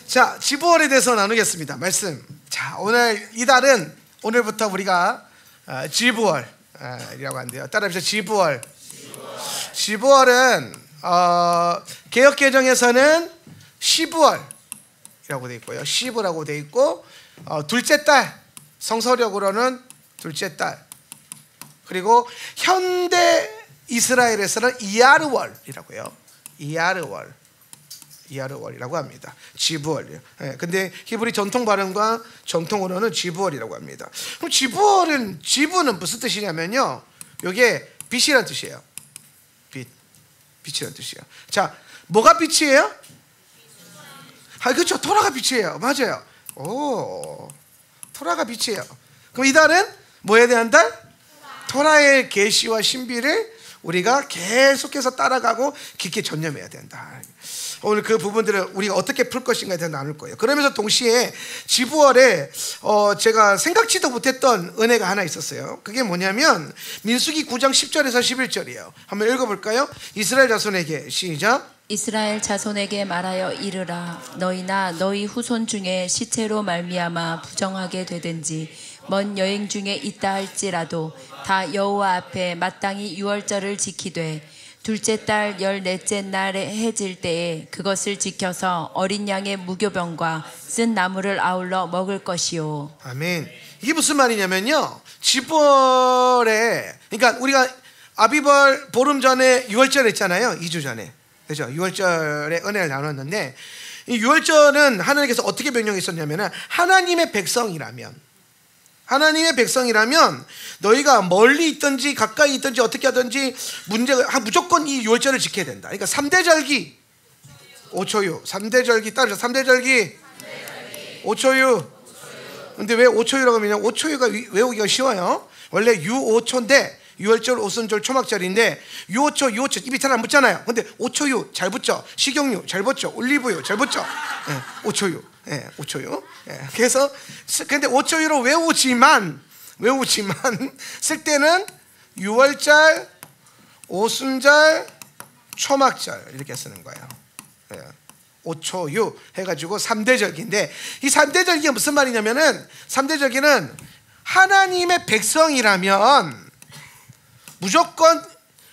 자, 지부월에 대해서 나누겠습니다. 말씀. 자, 오늘 이달은 오늘부터 우리가 지부월이라고 한대요. 따라합시다. 지부월. 지부월은 개역개정에서는 시부월이라고 돼 있고요. 시부라고 돼 있고 둘째 달, 성서력으로는 둘째 달. 그리고 현대 이스라엘에서는 이야르월이라고 해요. 이야르월이라고 합니다. 지부월이요. 예, 근데 히브리 전통 발음과 정통어로는 지부월이라고 합니다. 그럼 지부는 무슨 뜻이냐면요, 이게 빛이란 뜻이에요. 빛이란 뜻이에요. 자, 뭐가 빛이에요? 그렇죠. 토라가 빛이에요. 맞아요. 오, 토라가 빛이에요. 그럼 이달은 뭐에 대한 달? 토라의 계시와 신비를 우리가 계속해서 따라가고 깊게 전념해야 된다. 오늘 그 부분들을 우리가 어떻게 풀 것인가에 대해서 나눌 거예요. 그러면서 동시에 지부월에 제가 생각지도 못했던 은혜가 하나 있었어요. 그게 뭐냐면 민수기 9장 10절에서 11절이에요. 한번 읽어볼까요? 이스라엘 자손에게 시작. 이스라엘 자손에게 말하여 이르라. 너희나 너희 후손 중에 시체로 말미암아 부정하게 되든지 먼 여행 중에 있다 할지라도 다 여호와 앞에 마땅히 유월절을 지키되 둘째 달 14째 날에 해질 때에 그것을 지켜서 어린 양의 무교병과 쓴 나물을 아울러 먹을 것이요. 아멘. 이게 무슨 말이냐면요, 지부월에, 그러니까 우리가 아비벌 보름 전에 유월절 했잖아요. 2주 전에. 그죠? 유월절의 은혜를 나눴는데, 이 유월절은 하나님께서 어떻게 명령했었냐면, 하나님의 백성이라면 너희가 멀리 있든지 가까이 있든지 어떻게 하든지 문제가 무조건 이 유월절을 지켜야 된다. 그러니까 3대절기 5초유, 3대절기 따르죠. 3대절기 5초유. 근데 왜 5초유라고 하면 5초유가 외우기가 쉬워요. 원래 유오초인데 유월절, 오순절, 초막절인데 유오초 입이 잘 안 붙잖아요. 근데 5초유 잘 붙죠. 식용유 잘 붙죠. 올리브유 잘 붙죠. 5초유. 예, 5초유. 예, 그래서 근데 5초유로 외우지만 쓸 때는 유월절, 오순절, 초막절 이렇게 쓰는 거예요. 예, 5초유 해가지고 3대절기인데, 이 3대절기가 무슨 말이냐면은 3대절기는 하나님의 백성이라면 무조건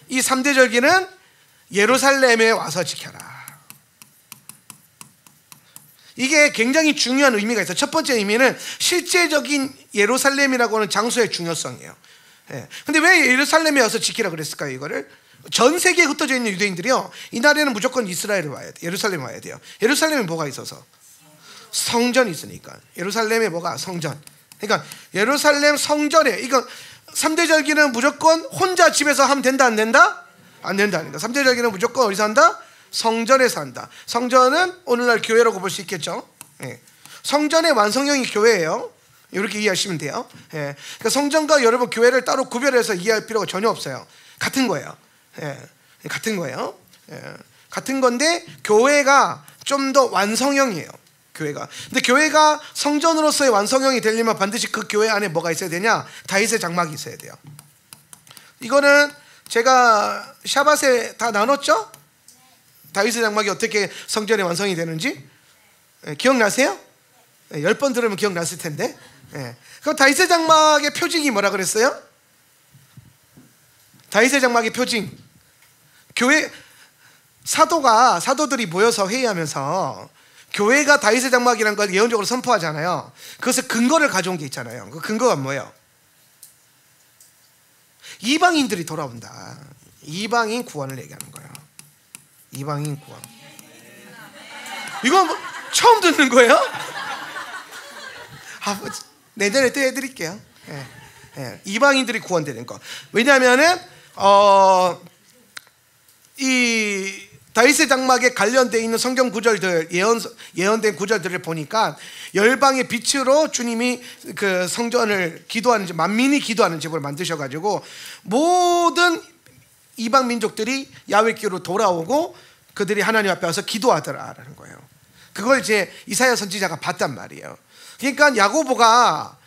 이 3대절기는 예루살렘에 와서 지켜라. 이게 굉장히 중요한 의미가 있어요. 첫 번째 의미는 실제적인 예루살렘이라고 하는 장소의 중요성이에요. 예. 근데 왜 예루살렘에 와서 지키라 그랬을까요? 이거를 전 세계에 흩어져 있는 유대인들이요, 이날에는 무조건 이스라엘을 와야 돼. 예루살렘 와야 돼요. 예루살렘에 뭐가 있어서? 성전이 있으니까. 예루살렘에 뭐가? 성전. 그러니까 예루살렘 성전에, 이거 3대절기는 무조건 혼자 집에서 하면 된다 안 된다? 안 된다니까. 3대절기는 무조건 어디서 한다? 성전에서 한다. 성전은 오늘날 교회라고 볼 수 있겠죠. 예. 성전의 완성형이 교회예요. 이렇게 이해하시면 돼요. 예. 그러니까 성전과 여러분 교회를 따로 구별해서 이해할 필요가 전혀 없어요. 같은 거예요. 예. 같은 거예요. 예. 같은 건데 교회가 좀 더 완성형이에요. 교회가. 근데 교회가 성전으로서의 완성형이 되려면 반드시 그 교회 안에 뭐가 있어야 되냐? 다윗의 장막이 있어야 돼요. 이거는 제가 샤밧에 다 나눴죠? 다윗의 장막이 어떻게 성전의 완성이 되는지 기억나세요? 10번 들으면 기억났을 텐데. 그럼 다윗의 장막의 표징이 뭐라 그랬어요? 다윗의 장막의 표징, 교회 사도들이 모여서 회의하면서 교회가 다윗의 장막이라는 걸 예언적으로 선포하잖아요. 그것을 근거를 가져온 게 있잖아요. 그 근거가 뭐예요? 이방인들이 돌아온다. 이방인 구원을 얘기하는 거예요. 이방인 구원. 이거 뭐 처음 듣는 거예요? 내년에 또 해드릴게요. 이방인들이 구원되는 거. 왜냐하면은 이 다윗의 장막에 관련되어 있는 성경 구절들, 예언된 구절들을 보니까 열방의 빛으로 주님이 그 성전을 기도하는 집, 만민이 기도하는 집을 만드셔가지고 모든 이방 민족들이 야훼께로 돌아오고 그들이 하나님 앞에 와서 기도하더라라는 거예요. 그걸 이제 이사야 선지자가 봤단 말이에요. 그러니까 야고보가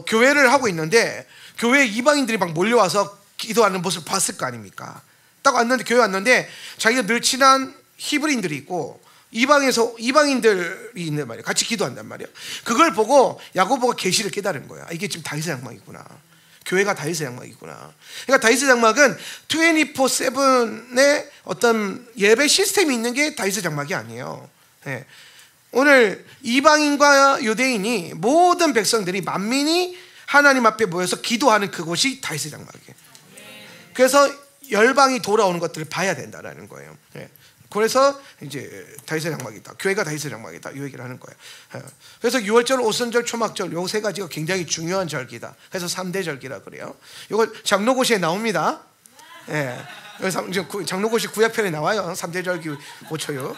교회를 하고 있는데 교회에 이방인들이 막 몰려와서 기도하는 모습을 봤을 거 아닙니까? 딱 왔는데, 교회 왔는데 자기가 늘 친한 히브리인들이 있고 이방인들이 있는 말이에요. 같이 기도한단 말이에요. 그걸 보고 야고보가 계시를 깨달은 거야. 이게 지금 다윗의 장막이구나. 교회가 다윗의 장막이구나. 그러니까 다윗의 장막은 24/7의 어떤 예배 시스템이 있는 게 다윗의 장막이 아니에요. 예. 오늘 이방인과 유대인이 모든 백성들이 만민이 하나님 앞에 모여서 기도하는 그곳이 다윗의 장막이에요. 그래서 열방이 돌아오는 것들을 봐야 된다라는 거예요. 예. 그래서 이제 다윗의 장막이다. 교회가 다윗의 장막이다. 이 얘기를 하는 거예요. 예. 그래서 유월절, 오순절, 초막절 요 세 가지가 굉장히 중요한 절기다. 그래서 3대 절기라 그래요. 이거 장로고시에 나옵니다. 예. 장로고시 구약편에 나와요. 3대 절기 5초요.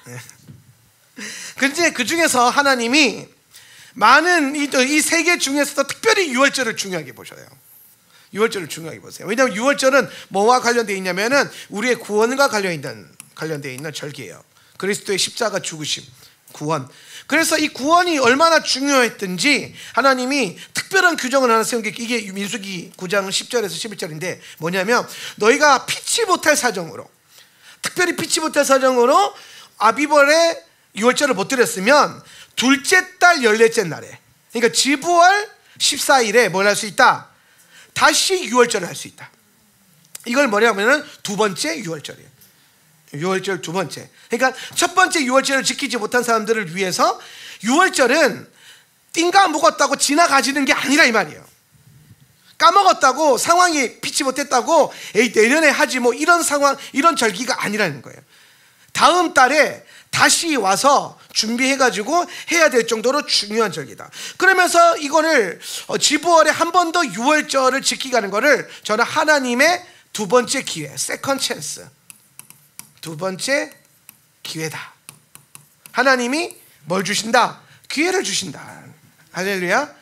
예. 근데 그 중에서 하나님이 많은 이 세 개 중에서도 특별히 유월절을 중요하게 보셔요. 유월절을 중요하게 보세요. 왜냐하면 유월절은 뭐와 관련되어 있냐면은 우리의 구원과 관련되어 있는 절기예요. 그리스도의 십자가 죽으심, 구원. 그래서 이 구원이 얼마나 중요했든지 하나님이 특별한 규정을 하나 세운 게 이게 민수기 9장 10절에서 11절인데 뭐냐면 너희가 피치 못할 사정으로, 특별히 피치 못할 사정으로 아비벌의 유월절을 못 드렸으면 둘째 달 14째 날에, 그러니까 지부월 14일에 뭘 할 수 있다? 다시 유월절을 할 수 있다. 이걸 뭐냐면은 두 번째 유월절이에요. 유월절 두 번째. 그러니까 첫 번째 유월절을 지키지 못한 사람들을 위해서 유월절은 띵가 묵었다고 지나가지는 게 아니라 이 말이에요. 까먹었다고 상황이 피치 못했다고 에이 내년에 하지 뭐 이런 상황, 이런 절기가 아니라는 거예요. 다음 달에 다시 와서 준비해가지고 해야 될 정도로 중요한 절기다. 그러면서 이거를 지부월에 한 번 더 유월절을 지키가는 거를 저는 하나님의 두 번째 기회, 세컨드 찬스, 두 번째 기회다. 하나님이 뭘 주신다? 기회를 주신다. 할렐루야.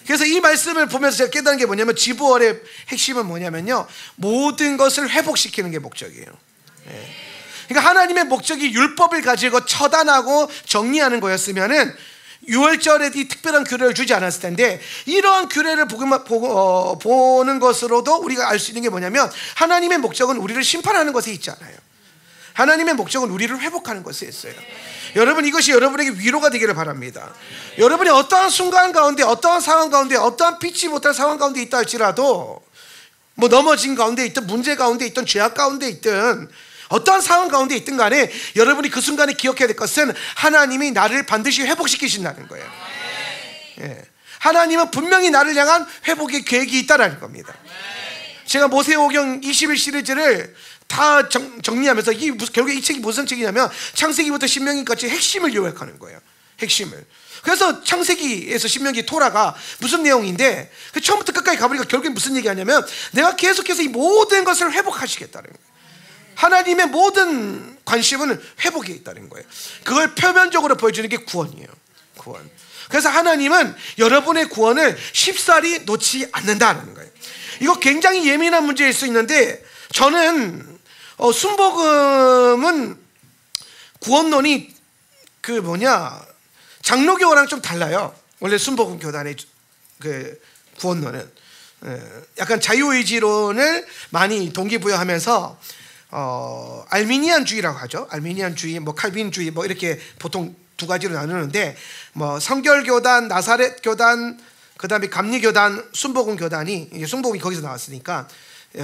그래서 이 말씀을 보면서 제가 깨달은 게 뭐냐면 지부월의 핵심은 뭐냐면요, 모든 것을 회복시키는 게 목적이에요. 네. 그러니까 하나님의 목적이 율법을 가지고 처단하고 정리하는 거였으면은 유월절에 이 특별한 규례를 주지 않았을 텐데, 이러한 규례를 보는 것으로도 우리가 알 수 있는 게 뭐냐면 하나님의 목적은 우리를 심판하는 것에 있지 않아요. 하나님의 목적은 우리를 회복하는 것에 있어요. 여러분, 이것이 여러분에게 위로가 되기를 바랍니다. 여러분이 어떠한 순간 가운데, 어떠한 상황 가운데, 어떠한 피치 못할 상황 가운데 있다 할지라도, 뭐 넘어진 가운데 있든 문제 가운데 있든 죄악 가운데 있든 어떠한 상황 가운데 있든 간에 여러분이 그 순간에 기억해야 될 것은 하나님이 나를 반드시 회복시키신다는 거예요. 예. 하나님은 분명히 나를 향한 회복의 계획이 있다는 겁니다. 제가 모세오경 21 시리즈를 다 정리하면서 결국에 이 책이 무슨 책이냐면 창세기부터 신명기까지 핵심을 요약하는 거예요. 핵심을. 그래서 창세기에서 신명기 토라가 무슨 내용인데 처음부터 끝까지 가보니까 결국에 무슨 얘기하냐면 내가 계속해서 이 모든 것을 회복하시겠다는 거예요. 하나님의 모든 관심은 회복에 있다는 거예요. 그걸 표면적으로 보여주는 게 구원이에요. 구원. 그래서 하나님은 여러분의 구원을 쉽사리 놓지 않는다는 거예요. 이거 굉장히 예민한 문제일 수 있는데 저는 순복음은 구원론이 장로교랑 좀 달라요. 원래 순복음 교단의 그 구원론은 약간 자유의지론을 많이 동기부여하면서 알미니안주의라고 하죠. 알미니안주의, 뭐 칼빈주의, 뭐 이렇게 보통 두 가지로 나누는데, 뭐 성결교단, 나사렛 교단, 그다음에 감리교단, 순복음 교단이, 이게 순복음이 거기서 나왔으니까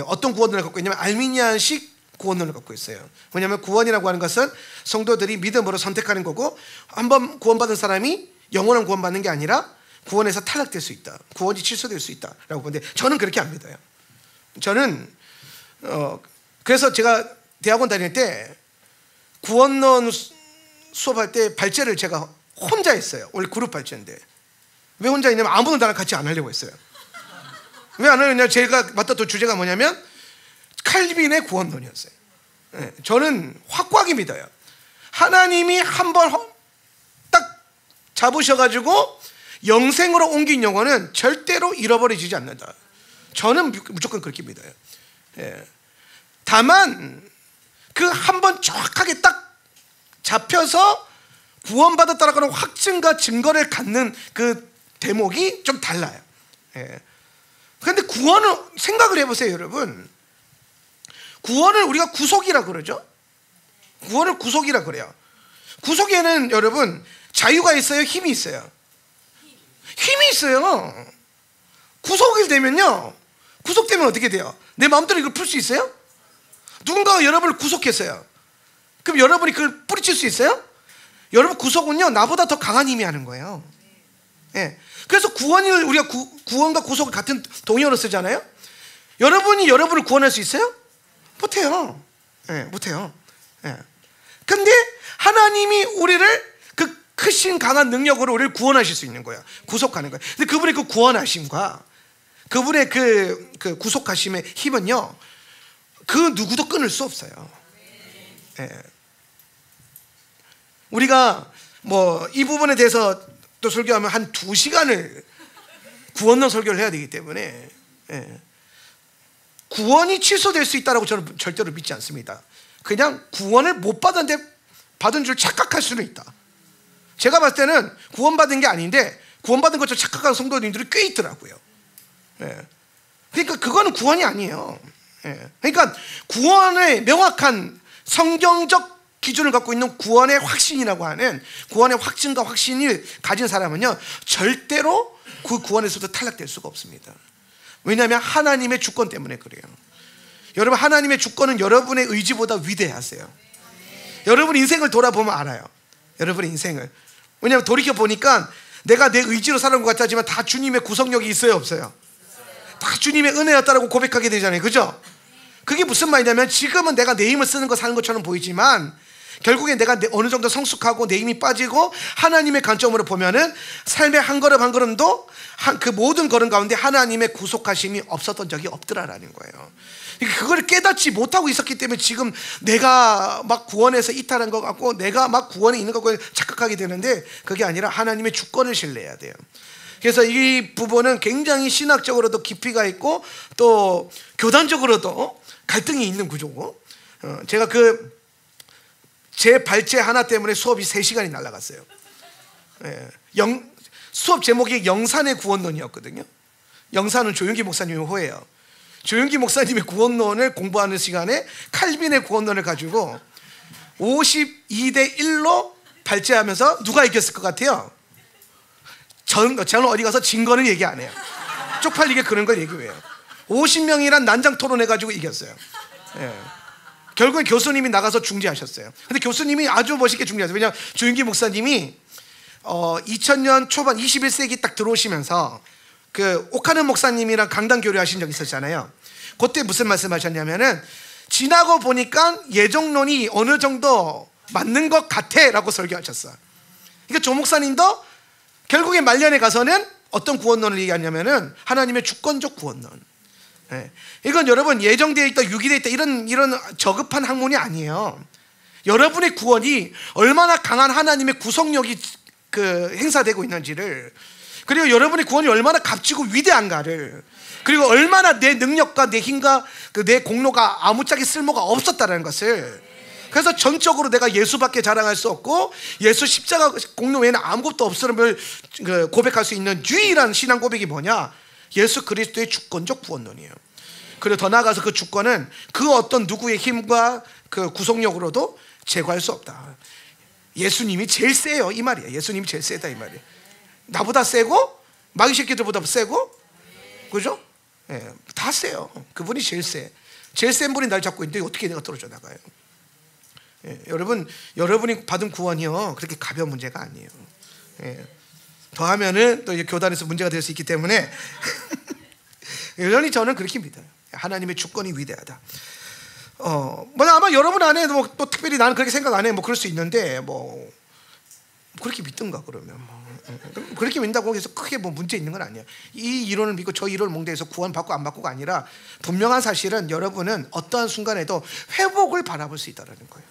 어떤 구원론을 갖고 있냐면 알미니안식 구원론을 갖고 있어요. 왜냐하면 구원이라고 하는 것은 성도들이 믿음으로 선택하는 거고, 한번 구원받은 사람이 영원한 구원받는 게 아니라 구원에서 탈락될 수 있다, 구원이 취소될 수 있다라고 보는데 저는 그렇게 안 믿어요. 저는 그래서 제가 대학원 다닐 때 구원론 수업할 때 발제를 제가 혼자 했어요. 원래 그룹 발제인데 왜 혼자 했냐면 아무도 나랑 같이 안 하려고 했어요. 왜 안 하냐면 제가 맡았던 주제가 뭐냐면 칼빈의 구원론이었어요. 네, 저는 확고하게 믿어요. 하나님이 한번 딱 잡으셔가지고 영생으로 옮긴 영혼은 절대로 잃어버리지 않는다. 저는 무조건 그렇게 믿어요. 예. 다만 그 한번 정확하게 딱 잡혀서 구원받았다라고 하는 확증과 증거를 갖는 그 대목이 좀 달라요. 그런데 구원을 생각을 해보세요, 여러분. 구원을 우리가 구속이라 그러죠. 구원을 구속이라 그래요. 구속에는 여러분 자유가 있어요? 힘이 있어요? 힘이 있어요. 구속이 되면요, 구속되면 어떻게 돼요? 내 마음대로 이걸 풀 수 있어요? 누군가가 여러분을 구속했어요. 그럼 여러분이 그걸 뿌리칠 수 있어요? 여러분, 구속은요 나보다 더 강한 힘이 하는 거예요. 예. 그래서 구원을 우리가 구원과 구속을 같은 동의어로 쓰잖아요. 여러분이 여러분을 구원할 수 있어요? 못해요. 예, 못해요. 예. 근데 하나님이 우리를 그 크신 강한 능력으로 우리를 구원하실 수 있는 거예요. 구속하는 거예요. 근데 그분의 그 구원하심과 그분의 그 구속하심의 힘은요, 그 누구도 끊을 수 없어요. 예. 우리가 뭐 이 부분에 대해서 또 설교하면 한 2시간을 구원론 설교를 해야 되기 때문에, 예. 구원이 취소될 수 있다고 저는 절대로 믿지 않습니다. 그냥 구원을 못 받았는데 받은 줄 착각할 수는 있다. 제가 봤을 때는 구원받은 게 아닌데 구원받은 것처럼 착각하는 성도님들이 꽤 있더라고요. 예. 그러니까 그거는 구원이 아니에요. 예. 그러니까 구원의 명확한 성경적 기준을 갖고 있는 구원의 확신이라고 하는 구원의 확증과 확신을 가진 사람은요 절대로 그 구원에서도 탈락될 수가 없습니다. 왜냐하면 하나님의 주권 때문에 그래요. 여러분, 하나님의 주권은 여러분의 의지보다 위대하세요. 여러분 인생을 돌아보면 알아요. 여러분의 인생을. 왜냐하면 돌이켜보니까 내가 내 의지로 살아온 것 같지만 다 주님의 구속력이 있어요, 없어요? 다 주님의 은혜였다라고 고백하게 되잖아요. 그죠? 그게 무슨 말이냐면 지금은 내가 내 힘을 쓰는 거 사는 것처럼 보이지만 결국에 내가 어느 정도 성숙하고 내 힘이 빠지고 하나님의 관점으로 보면은 삶의 한 걸음 한 걸음도 그 모든 걸음 가운데 하나님의 구속하심이 없었던 적이 없더라라는 거예요. 그걸 깨닫지 못하고 있었기 때문에 지금 내가 막 구원에서 이탈한 것 같고 내가 막 구원에 있는 것 같고 착각하게 되는데 그게 아니라 하나님의 주권을 신뢰해야 돼요. 그래서 이 부분은 굉장히 신학적으로도 깊이가 있고 또 교단적으로도 갈등이 있는 구조고, 제가 제 발제 하나 때문에 수업이 3시간이 날아갔어요. 수업 제목이 영산의 구원론이었거든요. 영산은 조윤기 목사님의 호예요. 조윤기 목사님의 구원론을 공부하는 시간에 칼빈의 구원론을 가지고 52대 1로 발제하면서 누가 이겼을 것 같아요? 저는 어디 가서 진 거는 얘기 안 해요. 쪽팔리게 그런 걸 얘기해요. 50명이란 난장 토론해가지고 이겼어요. 예. 결국엔 교수님이 나가서 중재하셨어요. 근데 교수님이 아주 멋있게 중재하셨어요. 왜냐하면 조윤기 목사님이 2000년 초반 21세기 딱 들어오시면서 그 오카는 목사님이랑 강단 교류하신 적 있었잖아요. 그때 무슨 말씀하셨냐면은 지나고 보니까 예정론이 어느 정도 맞는 것 같아 라고 설교하셨어요. 그러니까 조 목사님도 결국에 말년에 가서는 어떤 구원론을 얘기하냐면은 하나님의 주권적 구원론. 네. 이건 여러분 예정되어 있다, 유기되어 있다 이런 저급한 학문이 아니에요. 여러분의 구원이 얼마나 강한 하나님의 구속력이 행사되고 있는지를, 그리고 여러분의 구원이 얼마나 값지고 위대한가를, 그리고 얼마나 내 능력과 내 힘과 내 공로가 아무짝에 쓸모가 없었다는 것을. 그래서 전적으로 내가 예수밖에 자랑할 수 없고 예수 십자가 공로 외에는 아무것도 없음을 고백할 수 있는 유일한 신앙 고백이 뭐냐? 예수 그리스도의 주권적 구원론이에요. 그리고 더 나아가서 그 주권은 그 어떤 누구의 힘과 그 구속력으로도 제거할 수 없다. 예수님이 제일 세요 이 말이에요. 예수님이 제일 세다 이 말이에요. 나보다 세고 마귀 새끼들보다 세고, 그죠? 예, 다 세요. 그분이 제일 세. 제일 센 분이 날 잡고 있는데 어떻게 내가 떨어져 나가요? 예, 여러분이 받은 구원이요 그렇게 가벼운 문제가 아니에요. 예. 더하면은 또 이제 교단에서 문제가 될 수 있기 때문에 여전히 저는 그렇게 믿어요. 하나님의 주권이 위대하다. 뭐 아마 여러분 안에 뭐 또 특별히 나는 그렇게 생각 안 해. 뭐 그럴 수 있는데 뭐 그렇게 믿든가 그러면 그렇게 믿는다고 해서 크게 뭐 문제 있는 건 아니에요. 이 이론을 믿고 저 이론을 몽대해서 구원 받고 안 받고가 아니라 분명한 사실은 여러분은 어떠한 순간에도 회복을 바라볼 수 있다는 거예요.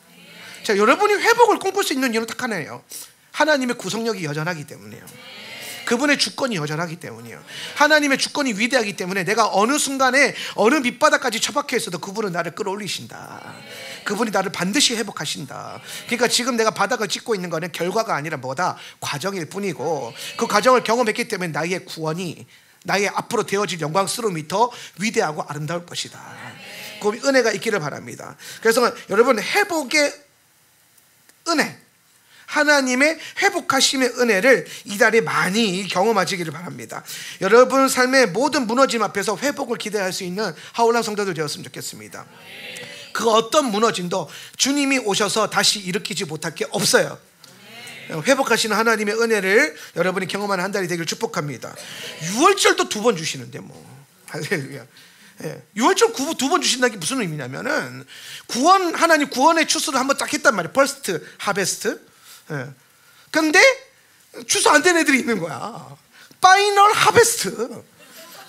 자, 여러분이 회복을 꿈꿀 수 있는 이유는 딱 하나예요. 하나님의 구속력이 여전하기 때문이에요. 그분의 주권이 여전하기 때문이에요. 하나님의 주권이 위대하기 때문에 내가 어느 순간에 어느 밑바닥까지 처박혀 있어도 그분은 나를 끌어올리신다. 그분이 나를 반드시 회복하신다. 그러니까 지금 내가 바닥을 찍고 있는 거는 결과가 아니라 뭐다? 과정일 뿐이고, 그 과정을 경험했기 때문에 나의 구원이, 나의 앞으로 되어질 영광스러움이 더 위대하고 아름다울 것이다. 그 은혜가 있기를 바랍니다. 그래서 여러분, 회복의 은혜, 하나님의 회복하심의 은혜를 이달에 많이 경험하시기를 바랍니다. 여러분 삶의 모든 무너짐 앞에서 회복을 기대할 수 있는 하울람 성도들 되었으면 좋겠습니다. 그 어떤 무너짐도 주님이 오셔서 다시 일으키지 못할 게 없어요. 회복하시는 하나님의 은혜를 여러분이 경험하는 한 달이 되길 축복합니다. 6월절도 2번 주시는데 뭐 할렐루야. 6월절 2번 주신다는 게 무슨 의미냐면은 하나님 구원의 추수를 한번 딱 했단 말이에요. 퍼스트 하베스트. 그런데 추수 안 된 애들이 있는 거야. 파이널 하베스트.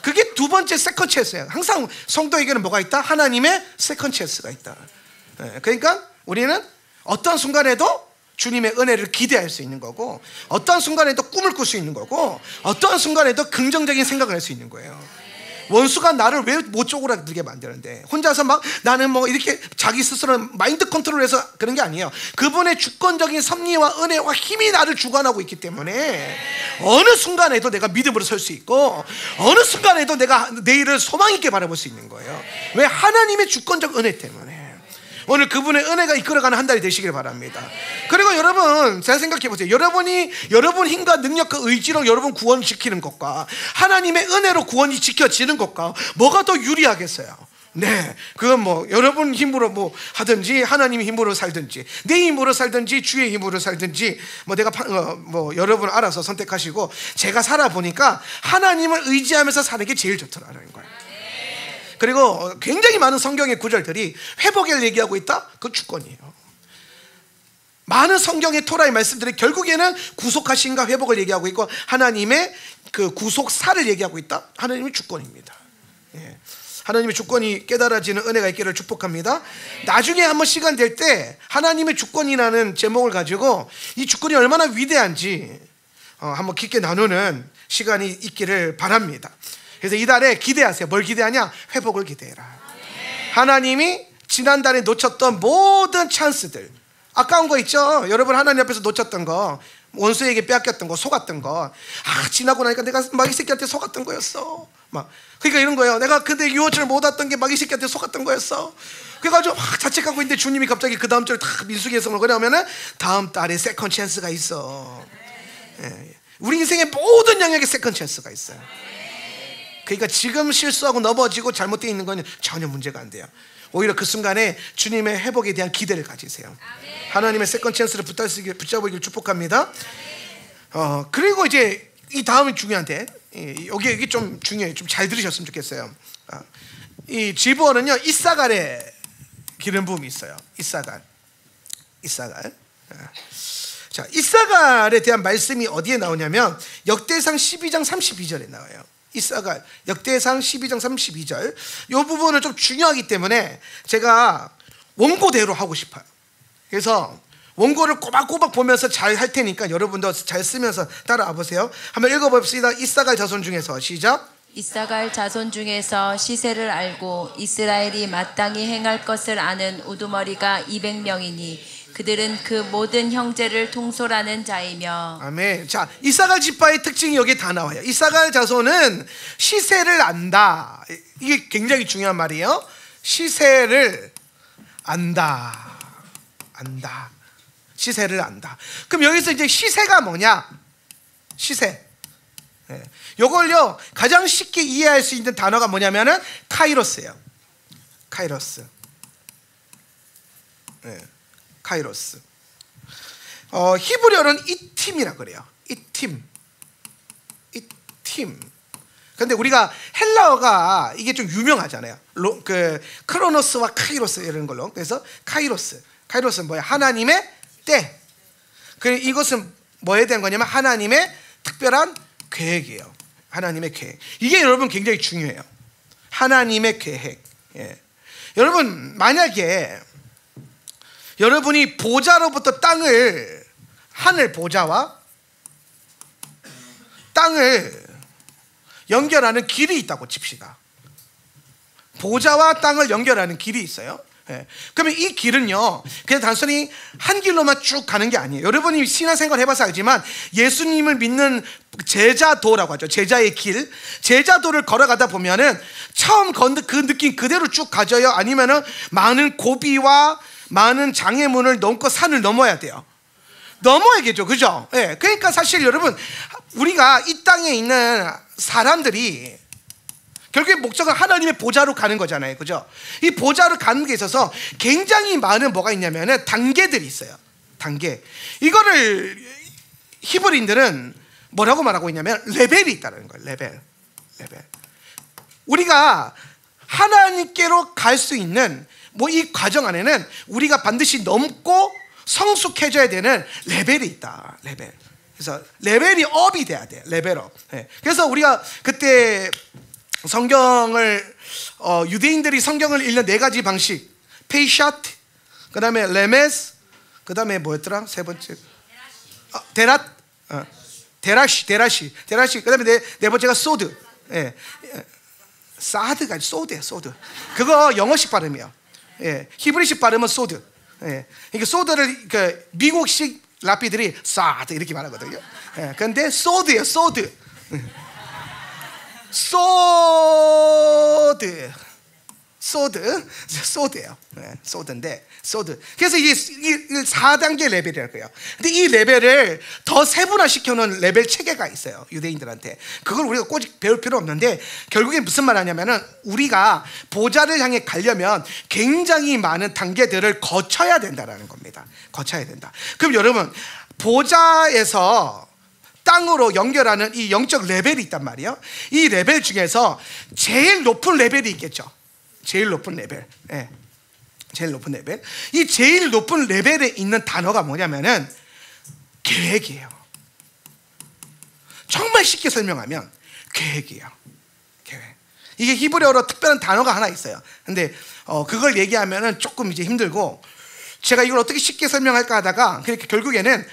그게 두 번째 세컨 찬스예요. 항상 성도에게는 뭐가 있다? 하나님의 세컨 찬스가 있다. 그러니까 우리는 어떤 순간에도 주님의 은혜를 기대할 수 있는 거고, 어떤 순간에도 꿈을 꿀 수 있는 거고, 어떤 순간에도 긍정적인 생각을 할 수 있는 거예요. 원수가 나를 왜 못 쪼그라들게 만드는데, 혼자서 막 나는 뭐 이렇게 자기 스스로 마인드 컨트롤해서 그런 게 아니에요. 그분의 주권적인 섭리와 은혜와 힘이 나를 주관하고 있기 때문에 어느 순간에도 내가 믿음으로 설 수 있고, 어느 순간에도 내가 내일을 소망 있게 바라볼 수 있는 거예요. 왜? 하나님의 주권적 은혜 때문에. 오늘 그분의 은혜가 이끌어가는 한 달이 되시길 바랍니다. 그리고 여러분, 잘 생각해 보세요. 여러분 힘과 능력과 의지로 여러분 구원시키는 것과 하나님의 은혜로 구원이 지켜지는 것과 뭐가 더 유리하겠어요? 네, 그건 뭐 여러분 힘으로 뭐 하든지 하나님의 힘으로 살든지 내 힘으로 살든지 주의 힘으로 살든지 뭐 내가 뭐 여러분 알아서 선택하시고, 제가 살아보니까 하나님을 의지하면서 사는 게 제일 좋더라는 거예요. 그리고 굉장히 많은 성경의 구절들이 회복을 얘기하고 있다? 그 주권이에요. 많은 성경의 토라의 말씀들이 결국에는 구속하신과 회복을 얘기하고 있고, 하나님의 그 구속사를 얘기하고 있다? 하나님의 주권입니다. 하나님의 주권이 깨달아지는 은혜가 있기를 축복합니다. 나중에 한번 시간 될 때 하나님의 주권이라는 제목을 가지고 이 주권이 얼마나 위대한지 한번 깊게 나누는 시간이 있기를 바랍니다. 그래서 이달에 기대하세요. 뭘 기대하냐? 회복을 기대해라. 하나님이 지난달에 놓쳤던 모든 찬스들, 아까운 거 있죠? 여러분 하나님 앞에서 놓쳤던 거, 원수에게 빼앗겼던 거, 속았던 거, 지나고 나니까 내가 막 이 새끼한테 속았던 거였어. 그러니까 이런 거예요. 내가 근데 유월절 못 왔던 게 막 이 새끼한테 속았던 거였어. 그래가지고 막 자책하고 있는데 주님이 갑자기 그 다음 절 다 민수기에서 뭐라 하면은 다음 달에 세컨 찬스가 있어. 우리 인생의 모든 영역에 세컨 찬스가 있어요. 그러니까 지금 실수하고 넘어지고 잘못되어 있는 건 전혀 문제가 안 돼요. 오히려 그 순간에 주님의 회복에 대한 기대를 가지세요. 하나님의 세컨 찬스를 붙잡으길 축복합니다. 그리고 이제 이 다음이 중요한데, 여기 좀 중요해요. 좀 잘 들으셨으면 좋겠어요. 이 지브온은요, 이사갈의 기름 부음이 있어요. 이사갈. 자, 이사갈에 대한 말씀이 어디에 나오냐면 역대상 12장 32절에 나와요. 이사갈 역대상 12장 32절. 이 부분은 좀 중요하기 때문에 제가 원고대로 하고 싶어요. 그래서 원고를 꼬박꼬박 보면서 잘 할 테니까 여러분도 잘 쓰면서 따라와 보세요. 한번 읽어봅시다. 이사갈 자손 중에서 시작. 이사갈 자손 중에서 시세를 알고 이스라엘이 마땅히 행할 것을 아는 우두머리가 200명이니 그들은 그 모든 형제를 통솔하는 자이며. 아멘. 자, 이사갈 지파의 특징이 여기에 다 나와요. 이사갈 자손은 시세를 안다. 이게 굉장히 중요한 말이에요. 시세를 안다. 시세를 안다. 그럼 여기서 이제 시세가 뭐냐? 시세. 요걸요, 가장 쉽게 이해할 수 있는 단어가 뭐냐면은 카이로스예요. 카이로스. 카이로스. 히브리어는 이팀이라 그래요. 이팀. 근데 우리가 헬라어가 이게 좀 유명하잖아요. 그 크로노스와 카이로스 이런 걸로. 그래서 카이로스는 뭐야? 하나님의 때. 그리고 이것은 뭐에 대한 거냐면 하나님의 특별한 계획이에요. 하나님의 계획. 이게 여러분 굉장히 중요해요. 하나님의 계획. 여러분 만약에 여러분이 보좌로부터 하늘 보좌와 땅을 연결하는 길이 있다고 칩시다. 보좌와 땅을 연결하는 길이 있어요. 그러면 이 길은요, 그냥 단순히 한 길로만 쭉 가는 게 아니에요. 여러분이 신앙생활 해봐서 알지만 예수님을 믿는 제자도라고 하죠. 제자의 길. 제자도를 걸어가다 보면은 처음 건 그 느낌 그대로 쭉 가져요? 아니면은 많은 고비와 많은 장애물을 넘고 산을 넘어야 돼요. 넘어야겠죠, 그죠? 예, 그러니까 사실 여러분, 우리가 이 땅에 있는 사람들이 결국에 목적은 하나님의 보좌로 가는 거잖아요, 그죠? 이 보좌로 가는 게 있어서 굉장히 많은 뭐가 있냐면은 단계들이 있어요. 단계. 이거를 히브리인들은 뭐라고 말하고 있냐면 레벨이 있다는 거예요. 레벨. 우리가 하나님께로 갈 수 있는 뭐 이 과정 안에는 우리가 반드시 넘고 성숙해져야 되는 레벨이 있다. 레벨. 그래서 레벨이 업이 돼야 돼. 레벨업. 그래서 우리가 그때 성경을 유대인들이 성경을 읽는 네 가지 방식, 페이샤트, 그 다음에 레메스, 그 다음에 뭐였더라? 세 번째 데라시, 그 다음에 네 번째가 소드. 사드가 소드예요. 소드. 그거 영어식 발음이에요. 히브리식 발음은 소드. 이게 소드를 미국식 라피들이 사드 이렇게 말하거든요. 그런데 소드예요. 소드. 소드예요. 소드인데 소드. 그래서 이게 4단계 레벨이랄 거예요. 근데 이 레벨을 더 세분화시켜놓은 레벨 체계가 있어요, 유대인들한테. 그걸 우리가 꼭 배울 필요 없는데, 결국에 무슨 말 하냐면은 우리가 보좌를 향해 가려면 굉장히 많은 단계들을 거쳐야 된다라는 겁니다. 거쳐야 된다. 그럼 여러분, 보좌에서 땅으로 연결하는 이 영적 레벨이 있단 말이에요. 이 레벨 중에서 제일 높은 레벨이 있겠죠. 제일 높은 레벨. 제일 높은 레벨. 이 제일 높은 레벨에 있는 단어가 뭐냐면은 계획이에요. 정말 쉽게 설명하면 계획이에요. 계획. 이게 히브리어로 특별한 단어가 하나 있어요. 근데 그걸 얘기하면은 조금 이제 힘들고, 제가 이걸 어떻게 쉽게 설명할까 하다가 그러니까 결국에는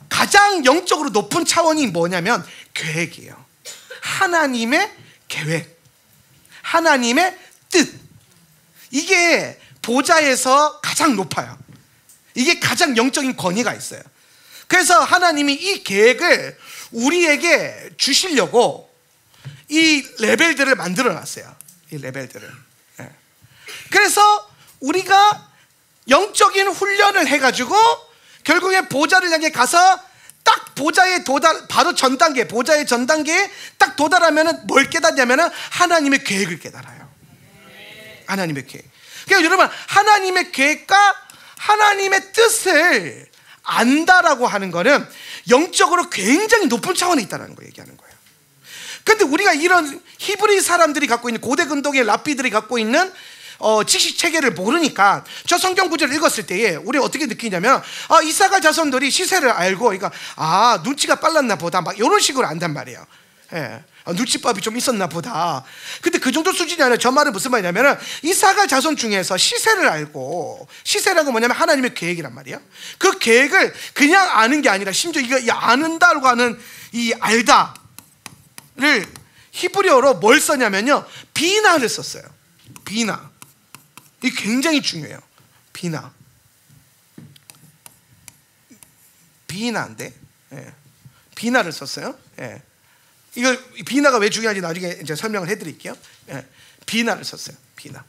가장 영적으로 높은 차원이 뭐냐면 계획이에요. 하나님의 계획, 하나님의 뜻. 이게 보좌에서 가장 높아요. 이게 가장 영적인 권위가 있어요. 그래서 하나님이 이 계획을 우리에게 주시려고 이 레벨들을 만들어 놨어요. 이 레벨들을. 그래서 우리가 영적인 훈련을 해가지고 결국에 보좌를 향해 가서 딱 보좌에 바로 전단계, 보좌의 전단계에 딱 도달하면은 뭘 깨닫냐면은 하나님의 계획을 깨달아요. 하나님의 계획. 그러니까 여러분, 하나님의 계획과 하나님의 뜻을 안다라고 하는 거는 영적으로 굉장히 높은 차원에 있다는 거 얘기하는 거예요. 근데 우리가 이런 히브리 사람들이 갖고 있는, 고대 근동의 랍비들이 갖고 있는 지식 체계를 모르니까 저 성경 구절을 읽었을 때에 우리 어떻게 느끼냐면 이사갈 자손들이 시세를 알고, 그러니까 눈치가 빨랐나 보다, 막 이런 식으로 안단 말이에요. 눈치밥이 좀 있었나 보다. 근데 그 정도 수준이 아니라, 저 말은 무슨 말이냐면 이사갈 자손 중에서 시세를 알고, 시세라고 뭐냐면 하나님의 계획이란 말이에요. 그 계획을 그냥 아는 게 아니라 심지어 이거 아는다고 하는 이 알다를 히브리어로 뭘 썼냐면요, 비나를 썼어요. 비나. 이게 굉장히 중요해요. 비나인데, 비나를 썼어요. 이거 비나가 왜 중요한지 나중에 이제 설명을 해드릴게요. 비나를 썼어요. 비나.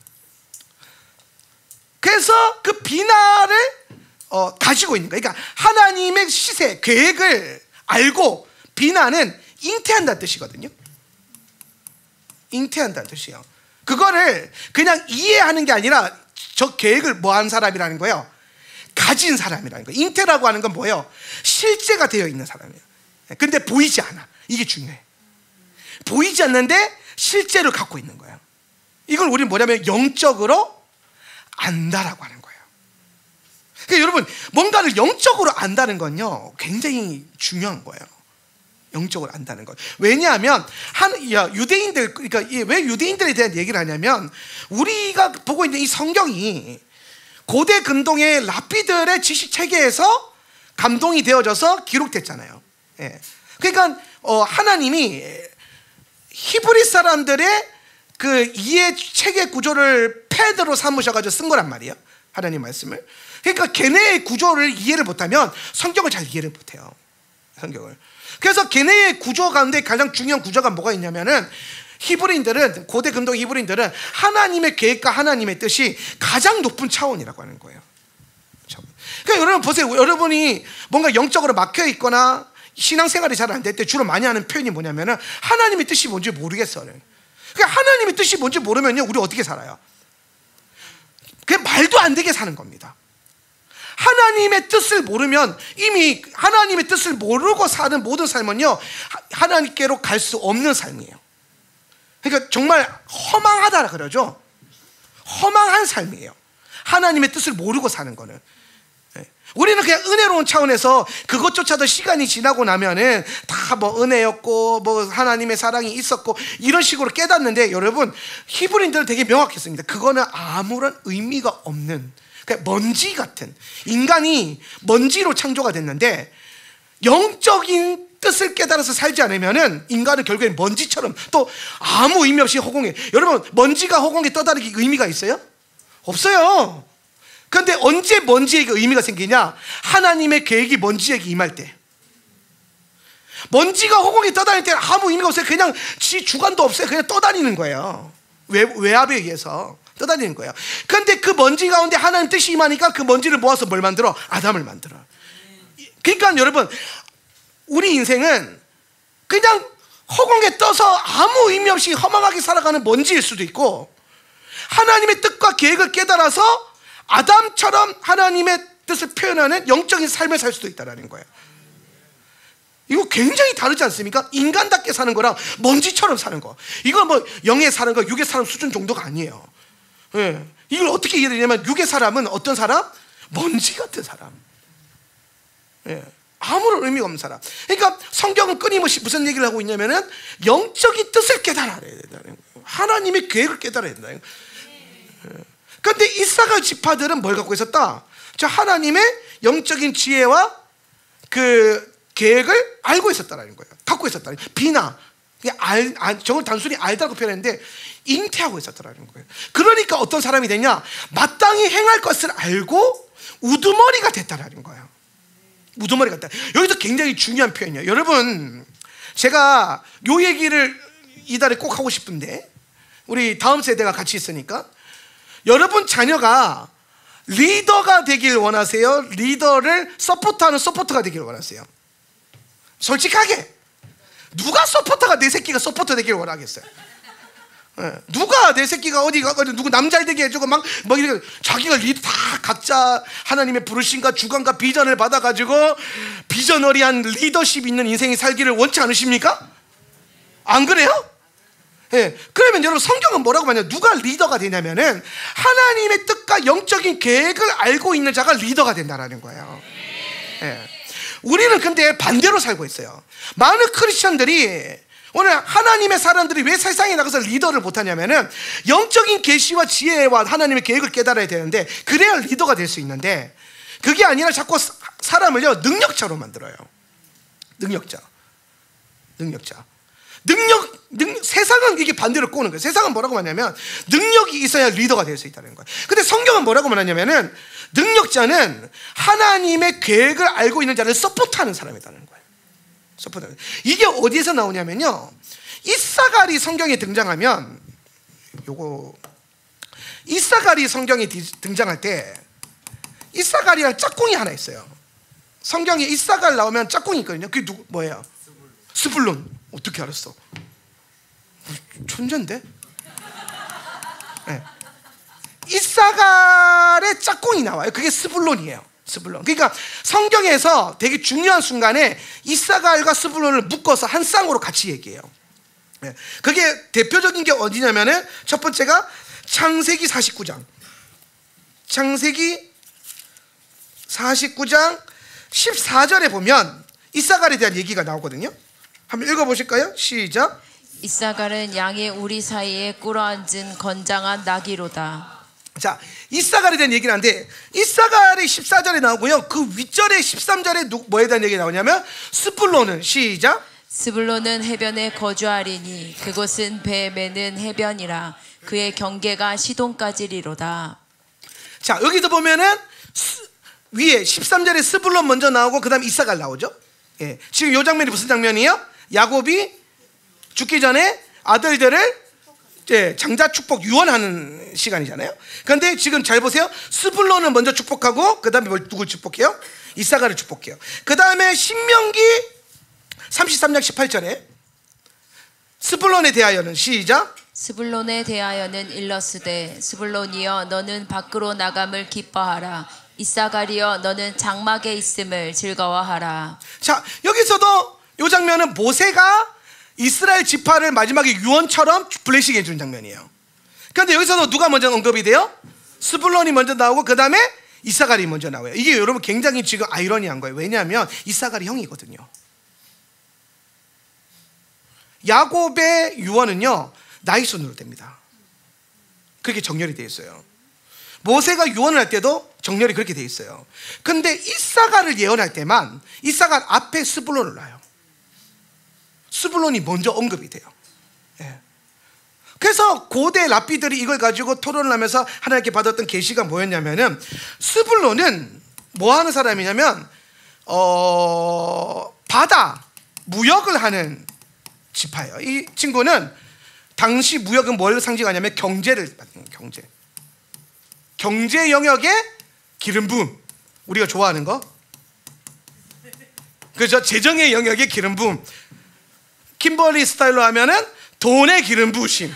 그래서 그 비나를 가지고 있는 거예요. 그러니까 하나님의 시세, 계획을 알고, 비나는 잉태한다는 뜻이거든요. 잉태한다는 뜻이에요. 그거를 그냥 이해하는 게 아니라 저 계획을 뭐한 사람이라는 거예요. 가진 사람이라는 거예요. 잉태라고 하는 건 뭐예요? 실제가 되어 있는 사람이에요. 근데 보이지 않아. 이게 중요해. 보이지 않는데 실제로 갖고 있는 거예요. 이걸 우리는 뭐냐면 영적으로 안다라고 하는 거예요. 그러니까 여러분, 뭔가를 영적으로 안다는 건요, 굉장히 중요한 거예요. 영적으로 안다는 것. 왜냐하면 유대인들, 그러니까 왜 유대인들에 대한 얘기를 하냐면, 우리가 보고 있는 이 성경이 고대 근동의 랍비들의 지식 체계에서 감동이 되어져서 기록됐잖아요. 그러니까 하나님이 히브리 사람들의 그 이해 체계 구조를 패드로 삼으셔가지고 쓴 거란 말이에요. 하나님 말씀을. 그러니까 걔네의 구조를 이해를 못하면 성경을 잘 이해를 못해요. 성경을. 그래서 걔네의 구조 가운데 가장 중요한 구조가 뭐가 있냐면은, 히브리인들은, 고대 근동 히브리인들은 하나님의 계획과 하나님의 뜻이 가장 높은 차원이라고 하는 거예요. 그러니까 여러분 보세요. 여러분이 뭔가 영적으로 막혀 있거나 신앙생활이 잘 안 될 때 주로 많이 하는 표현이 뭐냐면은 하나님의 뜻이 뭔지 모르겠어요. 그러니까 하나님의 뜻이 뭔지 모르면요, 우리 어떻게 살아요? 그냥 말도 안 되게 사는 겁니다. 하나님의 뜻을 모르면, 이미 하나님의 뜻을 모르고 사는 모든 삶은요, 하나님께로 갈 수 없는 삶이에요. 그러니까 정말 허망하다 그러죠. 허망한 삶이에요. 하나님의 뜻을 모르고 사는 거는. 우리는 그냥 은혜로운 차원에서 그것조차도 시간이 지나고 나면은 다 뭐 은혜였고 뭐 하나님의 사랑이 있었고 이런 식으로 깨닫는데, 여러분 히브리인들은 되게 명확했습니다. 그거는 아무런 의미가 없는, 그러니까 먼지 같은, 인간이 먼지로 창조가 됐는데 영적인 뜻을 깨달아서 살지 않으면은 인간은 결국엔 먼지처럼 또 아무 의미 없이 허공에, 여러분 먼지가 허공에 떠다니기 의미가 있어요? 없어요. 그런데 언제 먼지에게 의미가 생기냐? 하나님의 계획이 먼지에게 임할 때. 먼지가 허공에 떠다닐 때는 아무 의미가 없어요. 그냥 지 주관도 없어요. 그냥 떠다니는 거예요. 외압에 의해서 떠다니는 거예요. 그런데 그 먼지 가운데 하나님 뜻이 임하니까 그 먼지를 모아서 뭘 만들어? 아담을 만들어. 그러니까 여러분, 우리 인생은 그냥 허공에 떠서 아무 의미 없이 허망하게 살아가는 먼지일 수도 있고, 하나님의 뜻과 계획을 깨달아서 아담처럼 하나님의 뜻을 표현하는 영적인 삶을 살 수도 있다는 거예요. 이거 굉장히 다르지 않습니까? 인간답게 사는 거랑 먼지처럼 사는 거, 이건 뭐 영에 사는 거, 육의 사람 수준 정도가 아니에요. 예. 이걸 어떻게 이해되냐면, 육의 사람은 어떤 사람? 먼지 같은 사람. 예. 아무런 의미가 없는 사람. 그러니까 성경은 끊임없이 무슨 얘기를 하고 있냐면은 영적인 뜻을 깨달아야 된다는 거예요. 하나님의 계획을 깨달아야 된다는 거예요. 그런데 이사가 지파들은 뭘 갖고 있었다? 저 하나님의 영적인 지혜와 그 계획을 알고 있었다는 거예요. 갖고 있었다는 거예요. 비나, 저걸 단순히 알다고 표현했는데 잉태하고 있었다는 거예요. 그러니까 어떤 사람이 되냐? 마땅히 행할 것을 알고 우두머리가 됐다는 거예요. 우두머리가 됐다. 여기도 굉장히 중요한 표현이에요. 여러분, 제가 요 얘기를 이달에 꼭 하고 싶은데, 우리 다음 세대가 같이 있으니까, 여러분 자녀가 리더가 되길 원하세요? 리더를 서포트하는 서포터가 되길 원하세요? 솔직하게 누가 서포터가, 내 새끼가 서포터 되길 원하겠어요? 누가 내 새끼가 어디 가가지고 누구 남 잘 되게 해주고 막 이렇게 자기가 리더 다 각자 하나님의 부르심과 주관과 비전을 받아가지고 비저너리한 리더십 있는 인생이 살기를 원치 않으십니까? 안 그래요? 예. 그러면 여러분, 성경은 뭐라고 말하냐? 누가 리더가 되냐면은 하나님의 뜻과 영적인 계획을 알고 있는 자가 리더가 된다라는 거예요. 예. 우리는 근데 반대로 살고 있어요. 많은 크리스천들이, 오늘 하나님의 사람들이 왜 세상에 나가서 리더를 못하냐면은 영적인 계시와 지혜와 하나님의 계획을 깨달아야 되는데, 그래야 리더가 될 수 있는데, 그게 아니라 자꾸 사람을요 능력자로 만들어요. 능력자. 세상은 이게 반대로 꼬는 거예요. 세상은 뭐라고 말하냐면 능력이 있어야 리더가 될 수 있다는 거예요. 근데 성경은 뭐라고 말하냐면은 능력자는 하나님의 계획을 알고 있는 자를 서포트하는 사람이라는 거예요. 서포트하는. 이게 어디에서 나오냐면요, 이사갈이 성경에 등장하면, 이사갈이 성경에 등장할 때 이사갈이랑 짝꿍이 하나 있어요. 성경에 이사갈 나오면 짝꿍이 있거든요. 그게 뭐예요? 스불론. 어떻게 알았어? 천재인데? 네. 이사갈의 짝꿍이 나와요. 그게 스불론이에요. 스불론. 그러니까 성경에서 되게 중요한 순간에 이사갈과 스불론을 묶어서 한 쌍으로 같이 얘기해요. 네. 그게 대표적인 게 어디냐면은, 첫 번째가 창세기 49장. 창세기 49장 14절에 보면 이사갈에 대한 얘기가 나오거든요. 한번 읽어보실까요? 시작. 이사갈은 양의 우리 사이에 꿇어앉은 건장한 나귀로다. 자, 이사갈에 대한 얘기는 한데, 이사갈이 14절에 나오고요, 그 윗절에 13절에 뭐에 대한 얘기가 나오냐면 스불론은, 시작. 스불론은 해변에 거주하리니 그곳은 배 매는 해변이라 그의 경계가 시돈까지리로다. 자, 여기도 보면은 위에 13절에 스불론 먼저 나오고 그 다음 이사갈 나오죠. 예. 지금 이 장면이 무슨 장면이에요? 야곱이 죽기 전에 아들들을 장자 축복 유언하는 시간이잖아요. 그런데 지금 잘 보세요. 스불론은 먼저 축복하고 그 다음에 누굴 축복해요? 이사가를 축복해요. 그 다음에 신명기 33장 18절에 스불론에 대하여는 시작. 스불론에 대하여는 일러스되 스불론이여 너는 밖으로 나감을 기뻐하라. 이사가리여 너는 장막에 있음을 즐거워하라. 자, 여기서도 이 장면은 모세가 이스라엘 지파를 마지막에 유언처럼 블레싱 해주는 장면이에요. 그런데 여기서도 누가 먼저 언급이 돼요? 스불론이 먼저 나오고 그 다음에 이사갈이 먼저 나와요. 이게 여러분 굉장히 지금 아이러니한 거예요. 왜냐하면 이사갈이 형이거든요. 야곱의 유언은요 나이 순으로 됩니다. 그렇게 정렬이 되어 있어요. 모세가 유언을 할 때도 정렬이 그렇게 되어 있어요. 근데 이사갈을 예언할 때만 이사갈 앞에 스불론을 놔요. 스불론이 먼저 언급이 돼요. 예. 그래서 고대 랍비들이 이걸 가지고 토론을 하면서 하나님께 받았던 계시가 뭐였냐면은 스불론은 뭐 하는 사람이냐면 바다 무역을 하는 지파예요. 이 친구는 당시 무역은 뭘 상징하냐면 경제를 받는 경제 영역의 기름 부음, 우리가 좋아하는 거 그죠? 재정의 영역의 기름 부음. kimberly 스타일로 하면은 돈의 기름 부으심.